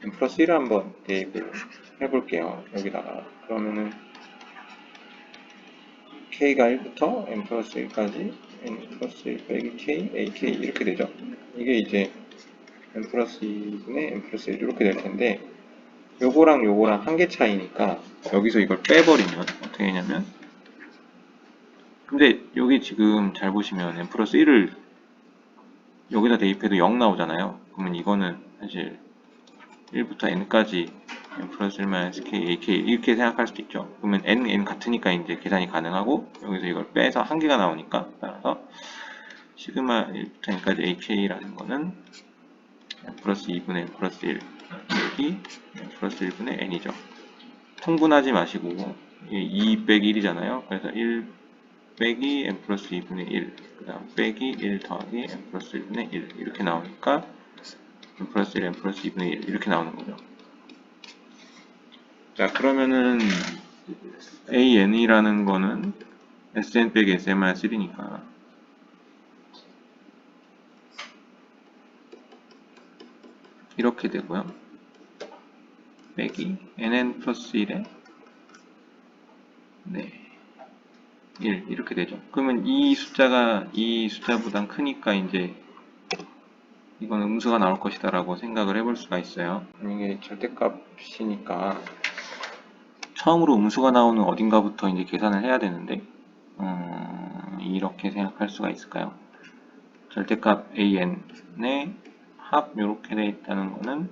n 플러스 1을 한번 대입을 해볼게요. 여기다가. 그러면은 k가 1부터 n 플러스 1까지 n 플러스 1 빼기 k, ak 이렇게 되죠. 이게 이제 n 플러스 2분의 n 플러스 1 이렇게 될 텐데 요거랑 요거랑 한계 차이니까 여기서 이걸 빼버리면 어떻게 되냐면 근데 여기 지금 잘 보시면 n 플러스 1을 여기다 대입해도 0 나오잖아요. 그러면 이거는 사실 1부터 n까지 n 플러스 1 k, ak 이렇게 생각할 수도 있죠. 그러면 n 같으니까 이제 계산이 가능하고 여기서 이걸 빼서 한계가 나오니까 따라서 시그마 1부터 n까지 ak라는 거는 n 플러스 2분의 n 플러스 1 여기 n 플러스 1분의 n이죠. 통분하지 마시고 2 빼기 1이잖아요. 그래서 1 빼기 n 플러스 2분의 1 그 다음 빼기 1 더하기 n 플러스 1분의 1 이렇게 나오니까 n 플러스 1, n 플러스 2분의 1 이렇게 나오는 거죠. 자, 그러면은 an이라는 거는 sn 빼기 sn-1이니까 이렇게 되고요. 빼기 nn 플러스 1에 네, 1 이렇게 되죠. 그러면 이 숫자가 이 숫자보단 크니까 이제 이건 음수가 나올 것이다 라고 생각을 해볼 수가 있어요. 이게 절대값이니까 처음으로 음수가 나오는 어딘가부터 이제 계산을 해야 되는데 이렇게 생각할 수가 있을까요? 절대값 an의 합 이렇게 되어 있다는 거는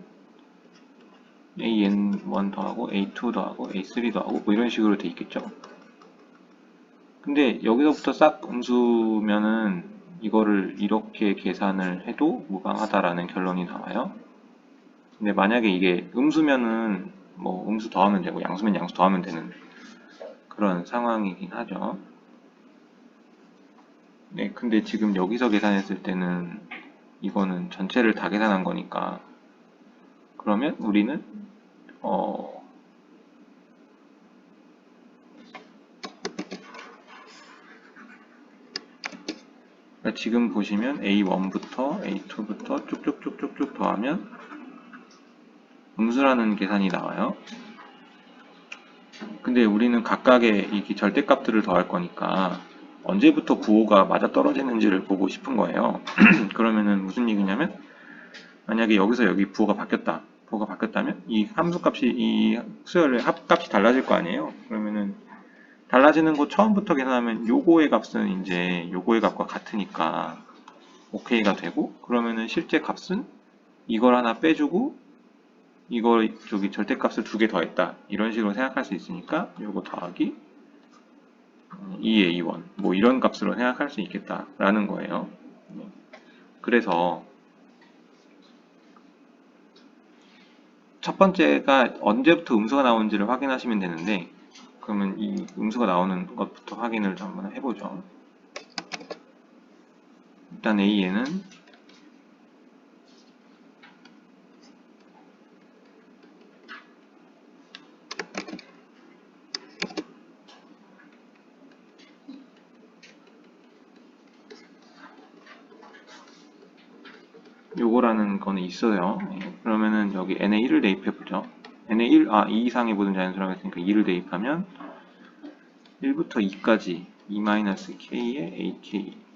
an1 더하고 a2 더하고 a3 더하고 뭐 이런 식으로 되어 있겠죠. 근데 여기서부터 싹 음수면은 이거를 이렇게 계산을 해도 무방하다라는 결론이 나와요. 근데 만약에 이게 음수면은 뭐 음수 더하면 되고 양수면 양수 더하면 되는 그런 상황이긴 하죠. 네, 근데 지금 여기서 계산했을 때는 이거는 전체를 다 계산한 거니까 그러면 우리는 지금 보시면 A1부터 A2부터 쭉쭉쭉쭉쭉 더하면 음수라는 계산이 나와요. 근데 우리는 각각의 이 절대값들을 더할 거니까 언제부터 부호가 맞아떨어지는지를 보고 싶은 거예요. 그러면은 무슨 얘기냐면 만약에 여기서 여기 부호가 바뀌었다. 부호가 바뀌었다면 이 함수값이 이 수열의 합값이 달라질 거 아니에요. 그러면은 달라지는 거 처음부터 계산하면 요거의 값은 이제 요거의 값과 같으니까 OK가 되고 그러면은 실제 값은 이걸 하나 빼주고 이걸 저기 절대값을 2개 더했다 이런 식으로 생각할 수 있으니까 요거 더하기 2a1 뭐 이런 값으로 생각할 수 있겠다라는 거예요. 그래서 첫 번째가 언제부터 음수가 나오는지를 확인하시면 되는데 그러면 이 음수가 나오는 것부터 확인을 한번 해보죠. 일단 a에는 요거라는 거는 있어요. 그러면은 여기 n에 1을 대입해보죠. n에 1, 2 이상의 모든 자연수라고 했으니까 2를 대입하면 1부터 2까지 2-k의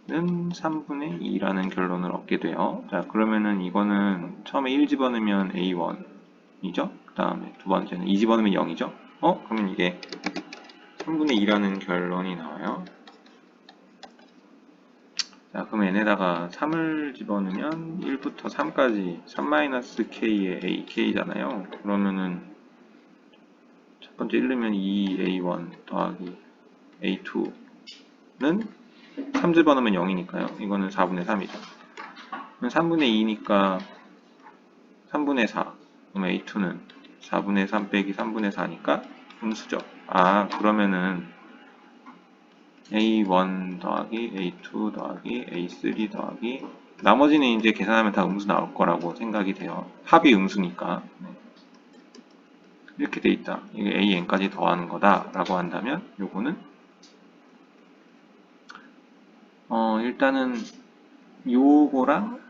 ak는 3분의 2라는 결론을 얻게 돼요. 자, 그러면은 이거는 처음에 1 집어넣으면 a1이죠. 그 다음에 두 번째는 2 집어넣으면 0이죠. 그러면 이게 3분의 2라는 결론이 나와요. 자, 그럼 n에다가 3을 집어넣으면 1부터 3까지 3-k의 ak잖아요. 그러면은 첫 번째 1 넣으면 2a1 더하기 a2는 3 집어넣으면 0이니까요. 이거는 4분의 3이죠. 3분의 2니까 3분의 4. 그럼 a2는 4분의 3 빼기 3분의 4니까 음수죠. 그러면은 A1 더하기 A2 더하기 A3 더하기 나머지는 이제 계산하면 다 음수 나올 거라고 생각이 돼요. 합이 음수니까. 네. 이렇게 돼 있다. 이게 AN까지 더하는 거다 라고 한다면 요거는 일단은 요거랑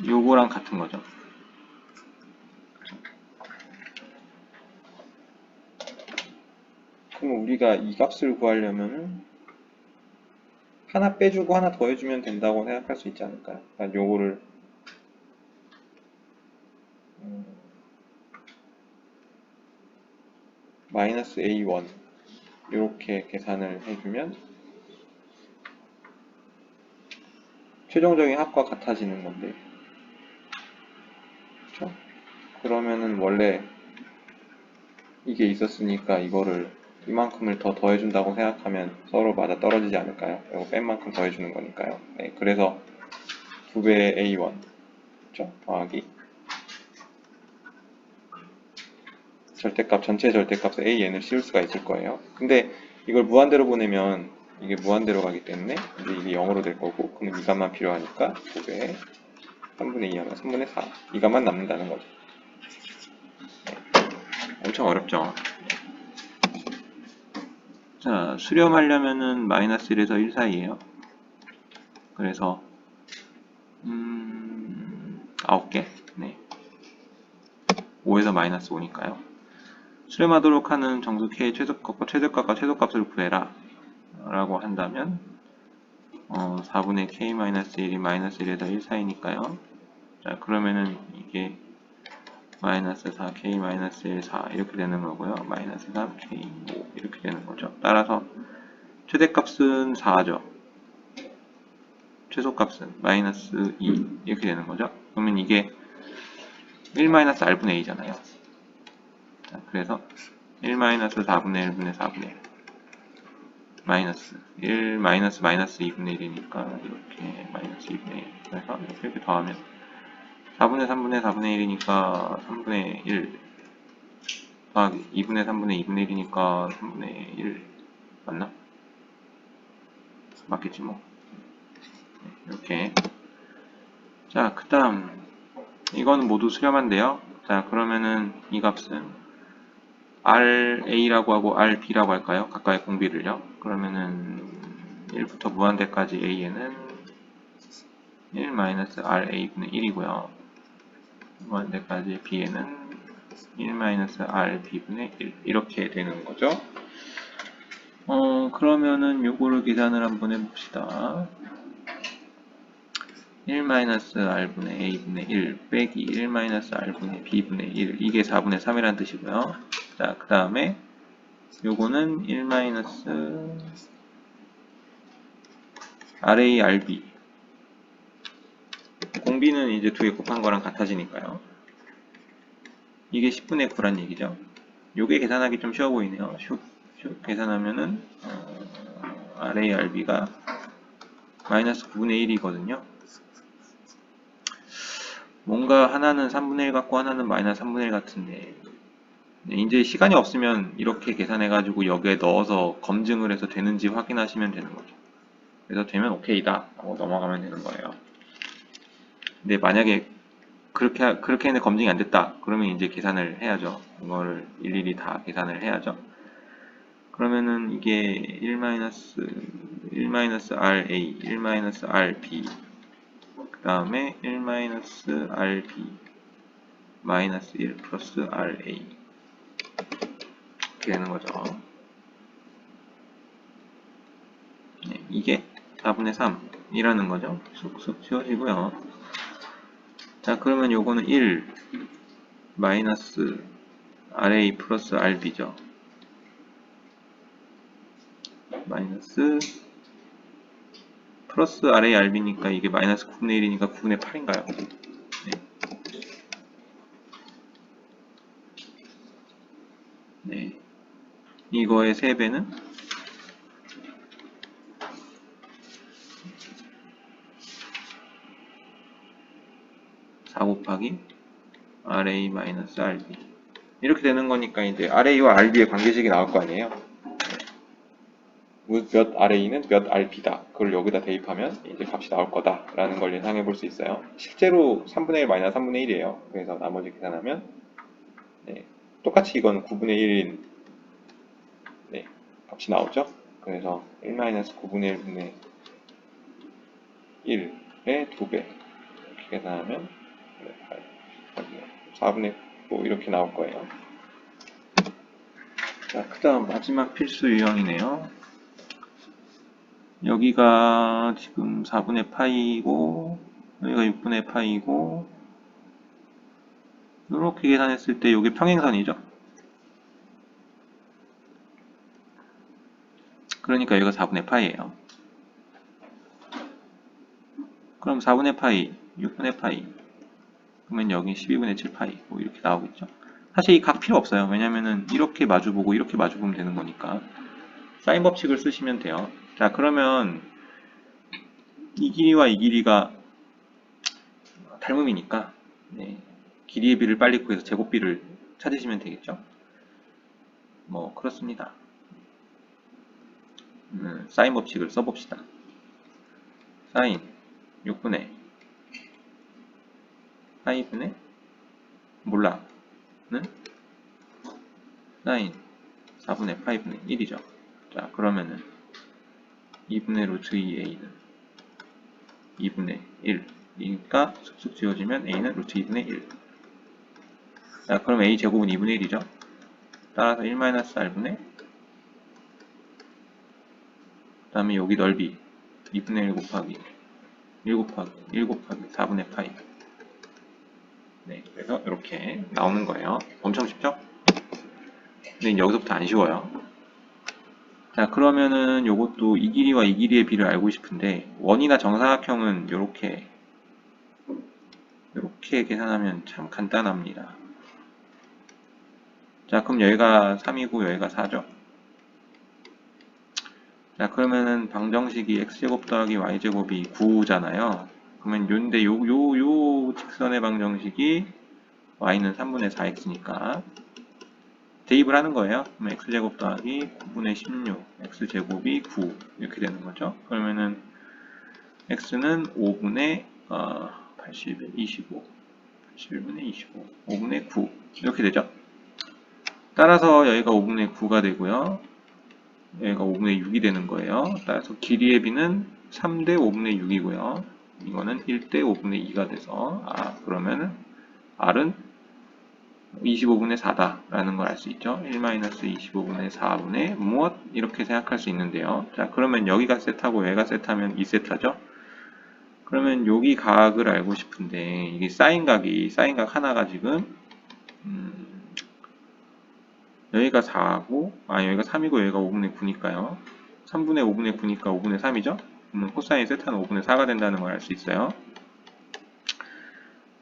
요거랑 같은 거죠. 그럼 우리가 이 값을 구하려면은 하나 빼주고 하나 더해주면 된다고 생각할 수 있지 않을까요? 그러니까 요거를 마이너스 A1 이렇게 계산을 해주면 최종적인 합과 같아지는 건데, 그렇죠? 그러면은 원래 이게 있었으니까 이거를 이만큼을 더 더해준다고 생각하면 서로 맞아 떨어지지 않을까요? 이거 뺀 만큼 더해주는 거니까요. 네, 그래서 2배의 A1 그렇죠? 더하기 절대값, 전체 절대값에 AN을 씌울 수가 있을 거예요. 근데 이걸 무한대로 보내면 이게 무한대로 가기 때문에 이게 0으로 될 거고, 그럼 이 값만 필요하니까 2배에 3분의 2 하면 3분의 4 이 값만 남는다는 거죠. 엄청 어렵죠. 자, 수렴하려면은 마이너스 1에서 1 사이에요. 그래서 9개. 네. 5에서 마이너스 5니까요. 수렴하도록 하는 정수 K의 최소값과 최저값과 최소값을 구해라 라고 한다면 4분의 K-1이 마이너스 1에서 1 사이니까요. 자, 그러면은 이게 마이너스 4, K-1, 4 이렇게 되는 거고요. 마이너스 3, K5 이렇게 되는 거죠. 따라서 최대값은 4죠. 최소값은 마이너스 2 이렇게 되는 거죠. 그러면 이게 1-r분의 a잖아요. 자, 그래서 1-4분의 1분의 4분의 1 마이너스 1 마이너스 2분의 1이니까 이렇게 마이너스 2분의 1 그래서 이렇게 더하면 4분의 3분의 4분의 1이니까 3분의 1 더하기 2분의 3분의 2분의 1이니까 3분의 1 맞나? 맞겠지 뭐. 이렇게. 자, 그 다음 이거는 모두 수렴한데요. 자, 그러면은 이 값은 RA라고 하고 RB라고 할까요? 각각의 공비를요. 그러면은 1부터 무한대까지 A에는 1-RA분의 1이고요. 무한대까지 B에는 1-RB분의 1 이렇게 되는 거죠. 그러면은 요거를 계산을 한번 해봅시다. 1-R분의 A분의 1 빼기 1-R분의 B분의 1 이게 4분의 3이라는 뜻이고요. 자, 그 다음에 요거는 1-RARB 공비는 이제 두 개 곱한 거랑 같아지니까요. 이게 10분의 9란 얘기죠. 요게 계산하기 좀 쉬워 보이네요. 슉 계산하면은 RARB가 마이너스 9분의 1이거든요. 뭔가 하나는 3분의 1 같고 하나는 마이너스 3분의 1 같은데 이제 시간이 없으면 이렇게 계산해가지고 여기에 넣어서 검증을 해서 되는지 확인하시면 되는 거죠. 그래서 되면 오케이다 하고 넘어가면 되는 거예요. 근데 만약에 그렇게 했는데 검증이 안 됐다 그러면 이제 계산을 해야죠. 이거를 일일이 다 계산을 해야죠. 그러면은 이게 1-RA, 1-RB 그 다음에 1-RB 마이너스 1 플러스 RA 이렇게 되는 거죠. 네, 이게 4분의 3이라는 거죠. 쑥쑥 지워지고요. 자, 그러면 요거는 1 마이너스 RA 플러스 RB죠. 마이너스 플러스 RA RB니까 이게 마이너스 9분의 1이니까 9분의 8인가요? 네. 네. 이거의 3배는 4 곱하기 RA-RB 이렇게 되는 거니까 이제 RA와 RB의 관계식이 나올 거 아니에요. 몇 RA는 몇 RB다. 그걸 여기다 대입하면 이제 값이 나올 거다 라는 걸 예상해 볼 수 있어요. 실제로 3분의 1 마이너스 3분의 1이에요. 그래서 나머지 계산하면 네, 똑같이 이건 9분의 1인 네, 값이 나오죠. 그래서 1 마이너스 9분의 1분의 1의 2배 이렇게 계산하면 4분의 9 이렇게 나올 거예요. 자, 그 다음 마지막 필수 유형이네요. 여기가 지금 4분의 파이고 여기가 6분의 파이고 이렇게 계산했을 때 이게 평행선이죠. 그러니까 여기가 4분의 파이예요. 그럼 4분의 파이, 6분의 파이 그러면 여기 12분의 7 파이 뭐 이렇게 나오겠죠. 사실 이 각 필요 없어요. 왜냐면은 이렇게 마주보고 이렇게 마주보면 되는 거니까 사인 법칙을 쓰시면 돼요. 자, 그러면 이 길이와 이 길이가 닮음이니까 네, 길이의 비를 빨리 구해서 제곱비를 찾으시면 되겠죠. 뭐 그렇습니다. 사인 법칙을 써봅시다. 사인 6분의 파이분의 몰라 는 사인 4분의 파이분의 1이죠. 자, 그러면은 2분의 루트 2a는 2분의 1이니까 쑥쑥 지워지면 a는 루트 2분의 1. 자, 그럼 a 제곱은 2분의 1이죠. 따라서 1-r분의 그 다음에 여기 넓이 2분의 1 곱하기 1 곱하기 1 곱하기 4분의 파이. 네, 그래서 이렇게 나오는 거예요. 엄청 쉽죠? 근데 여기서부터 안 쉬워요. 자, 그러면은 요것도 이 길이와 이 길이의 비를 알고 싶은데 원이나 정사각형은 요렇게 계산하면 참 간단합니다. 자, 그럼 여기가 3이고 여기가 4죠. 자, 그러면은 방정식이 x제곱 더하기 y제곱이 9잖아요. 그러면 요인데 요 직선의 방정식이 y는 3분의 4x니까 대입을 하는 거예요. 그럼 x제곱 더하기 9분의 16 x제곱이 9 이렇게 되는 거죠. 그러면은 x는 5분의 80에 25 81분의 25 5분의 9 이렇게 되죠. 따라서 여기가 5분의 9가 되고요. 여기가 5분의 6이 되는 거예요. 따라서 길이의 비는 3대 5분의 6이고요. 이거는 1대 5분의 2가 돼서 그러면은 r은 25분의 4다 라는 걸 알 수 있죠. 1-25분의 4분의 무엇? 이렇게 생각할 수 있는데요. 자, 그러면 여기가 세타고 여기가 세타면 2세타죠. 그러면 여기 각을 알고 싶은데 이게 사인각 하나가 지금 여기가 4고 여기가 3이고 여기가 5분의 9니까요. 3분의 5분의 9니까 5분의 3이죠. 그러면 코사인 세타는 5분의 4가 된다는 걸 알 수 있어요.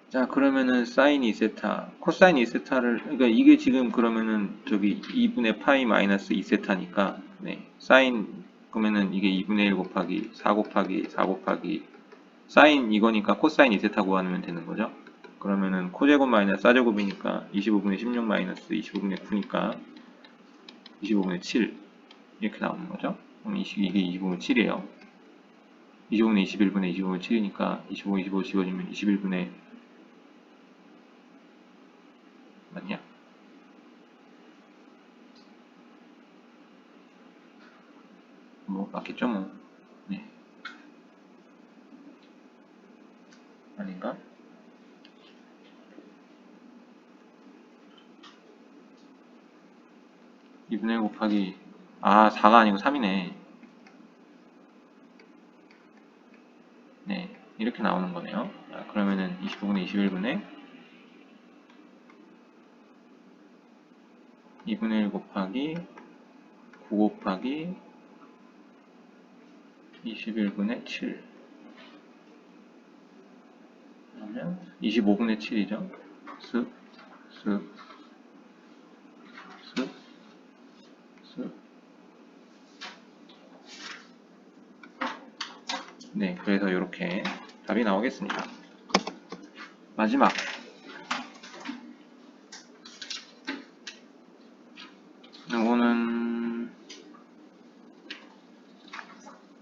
자, 그러면은 사인 2세타, 코사인 2세타를 그러니까 이게 지금 그러면은 저기 2분의 파이 마이너스 2세타니까 네, 사인 그러면은 이게 2분의 1 곱하기 4 곱하기 4 곱하기 사인 이거니까 코사인 2세타 구하면 되는 거죠. 그러면은 코제곱 마이너스 사제곱이니까 25분의 16 마이너스 25분의 9니까 25분의 7 이렇게 나오는 거죠. 그럼 이게 25분의 7이에요. 25분의 21분의 25분의 7이니까 25, 25 지워지면 21분의 맞냐? 뭐 맞겠죠 뭐. 네. 아닌가? (2분의 1) 곱하기 4가 아니고 3이네. 네, 이렇게 나오는 거네요. 자, 그러면은 25분의 21분의 2분의 1 곱하기 9 곱하기 21분의 7 그러면 25분의 7이죠. 쓱, 쓱, 쓱, 쓱. 네, 그래서 이렇게 답이 나오겠습니다. 마지막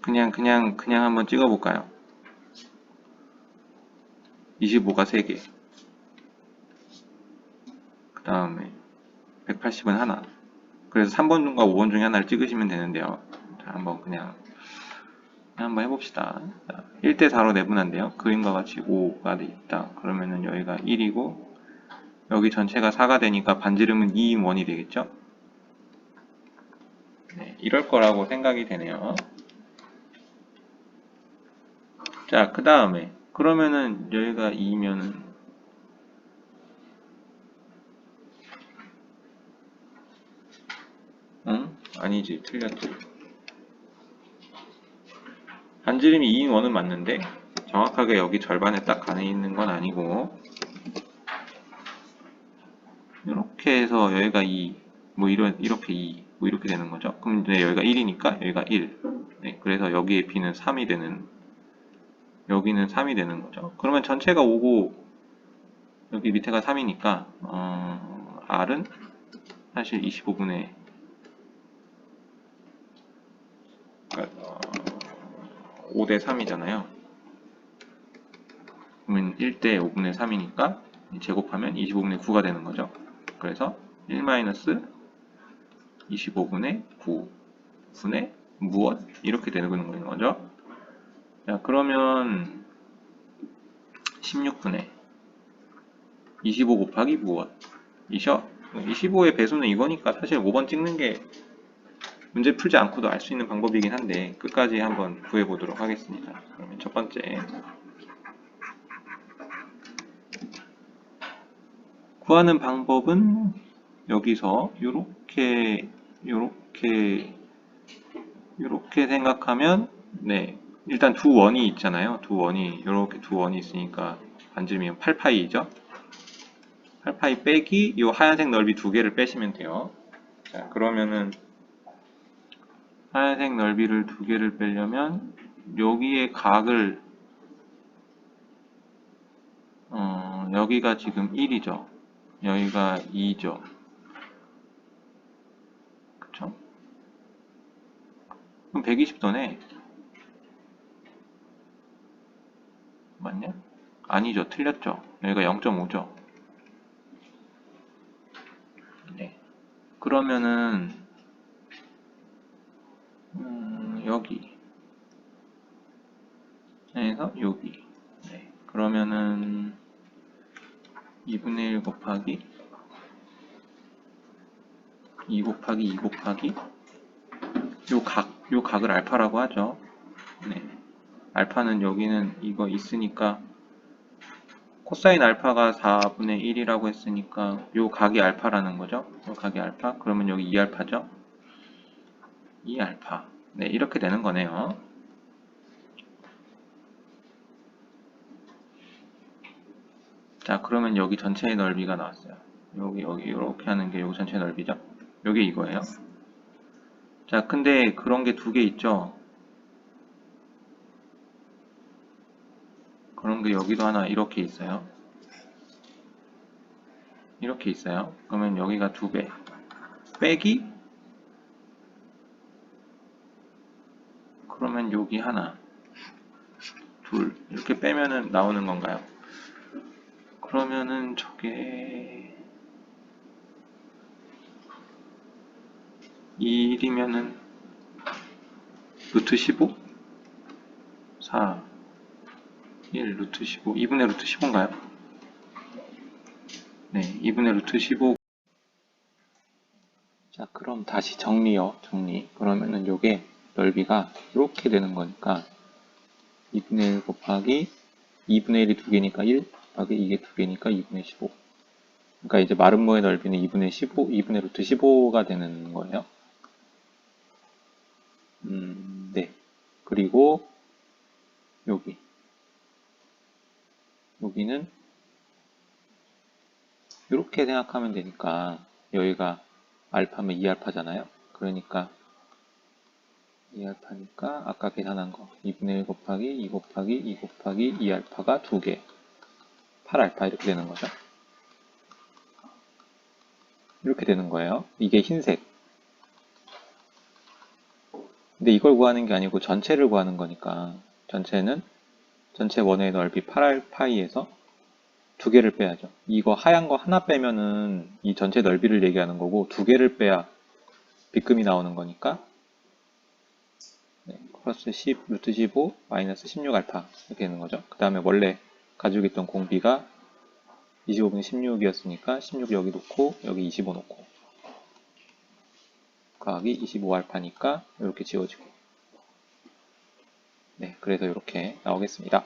그냥 한번 찍어볼까요? 25가 3개. 그 다음에 180은 하나. 그래서 3번 중과 5번 중에 하나를 찍으시면 되는데요. 자, 한번 해봅시다. 1대 4로 내분한데요. 그림과 같이 5가 돼 있다. 그러면은 여기가 1이고, 여기 전체가 4가 되니까 반지름은 2인 원이 되겠죠? 네, 이럴 거라고 생각이 되네요. 자, 그 다음에 그러면은 여기가 2면은 응? 아니지, 틀렸지. 반지름이 2인 원은 맞는데 정확하게 여기 절반에 딱 가ne 있는 건 아니고, 이렇게 해서 여기가 2, 이렇게 2, 이렇게 되는 거죠. 그럼 이제 여기가 1이니까 여기가 1. 네, 그래서 여기에 b는 3이 되는, 여기는 3이 되는 거죠. 그러면 전체가 5고 여기 밑에가 3이니까 r은 사실 25분의 5대 3이잖아요. 그러면 1대 5분의 3이니까 제곱하면 25분의 9가 되는 거죠. 그래서 1-25분의 9분의 무엇? 이렇게 되는 거죠. 자, 그러면 16분의 25 곱하기 무엇? 이셔? 25의 배수는 이거니까 사실 5번 찍는 게 문제 풀지 않고도 알 수 있는 방법이긴 한데 끝까지 한번 구해보도록 하겠습니다. 그러면 첫 번째, 구하는 방법은 여기서 요렇게 생각하면, 네, 일단 두 원이 있잖아요. 요렇게 두 원이 있으니까 반지름이 8파이죠. 8파이 빼기 요 하얀색 넓이 두 개를 빼시면 돼요. 자, 그러면은 하얀색 넓이를 두 개를 빼려면 여기에 각을 여기가 지금 1이죠. 여기가 2죠. 그쵸? 그럼 120도네. 맞냐? 아니죠. 틀렸죠. 여기가 0.5죠. 네. 그러면은 여기 에서 여기. 네. 그러면은 2분의 1 곱하기 2 곱하기 2 곱하기 요 각을 알파라고 하죠. 네. 알파는 여기는 이거 있으니까 코사인 알파가 4분의 1이라고 했으니까 요 각이 알파라는 거죠. 요 각이 알파. 그러면 여기 2알파죠. 2알파. 네, 이렇게 되는 거네요. 자, 그러면 여기 전체의 넓이가 나왔어요. 여기 이렇게 하는 게 여기 전체 넓이죠. 여기 이거예요. 자, 근데 그런 게 두 개 있죠. 그런 게 여기도 하나 이렇게 있어요. 이렇게 있어요. 그러면 여기가 2배 빼기, 그러면 여기 하나, 둘 이렇게 빼면은 나오는 건가요? 그러면은 저게 1이면은 루트 15? 4, 1, 루트 15, 2분의 루트 15인가요? 네, 2분의 루트 15. 자, 그럼 다시 정리요. 정리. 그러면은 요게 넓이가 이렇게 되는 거니까 2분의 1 곱하기 2분의 1이 두 개니까 1 곱하기 이게 두 개니까 2분의 15. 그러니까 이제 마름모의 넓이는 2분의 15, 2분의 루트 15가 되는 거예요. 네. 그리고 여기는 이렇게 생각하면 되니까 여기가 알파면 2알파잖아요. 그러니까 2알파니까 아까 계산한 거 2분의 1 곱하기 2 곱하기 2 곱하기 2알파가 2개 8알파 이렇게 되는 거죠. 이렇게 되는 거예요. 이게 흰색. 근데 이걸 구하는 게 아니고 전체를 구하는 거니까 전체는 전체 원의 넓이 8알파이에서 두 개를 빼야죠. 이거 하얀 거 하나 빼면은 이 전체 넓이를 얘기하는 거고 두 개를 빼야 빗금이 나오는 거니까 네, 플러스 10 루트 15 마이너스 16알파 이렇게 되는 거죠. 그 다음에 원래 가지고 있던 공비가 25분의 16이었으니까 16 여기 놓고 여기 25 놓고 곱하기 25알파니까 이렇게 지워지고 네, 그래서 이렇게 나오겠습니다.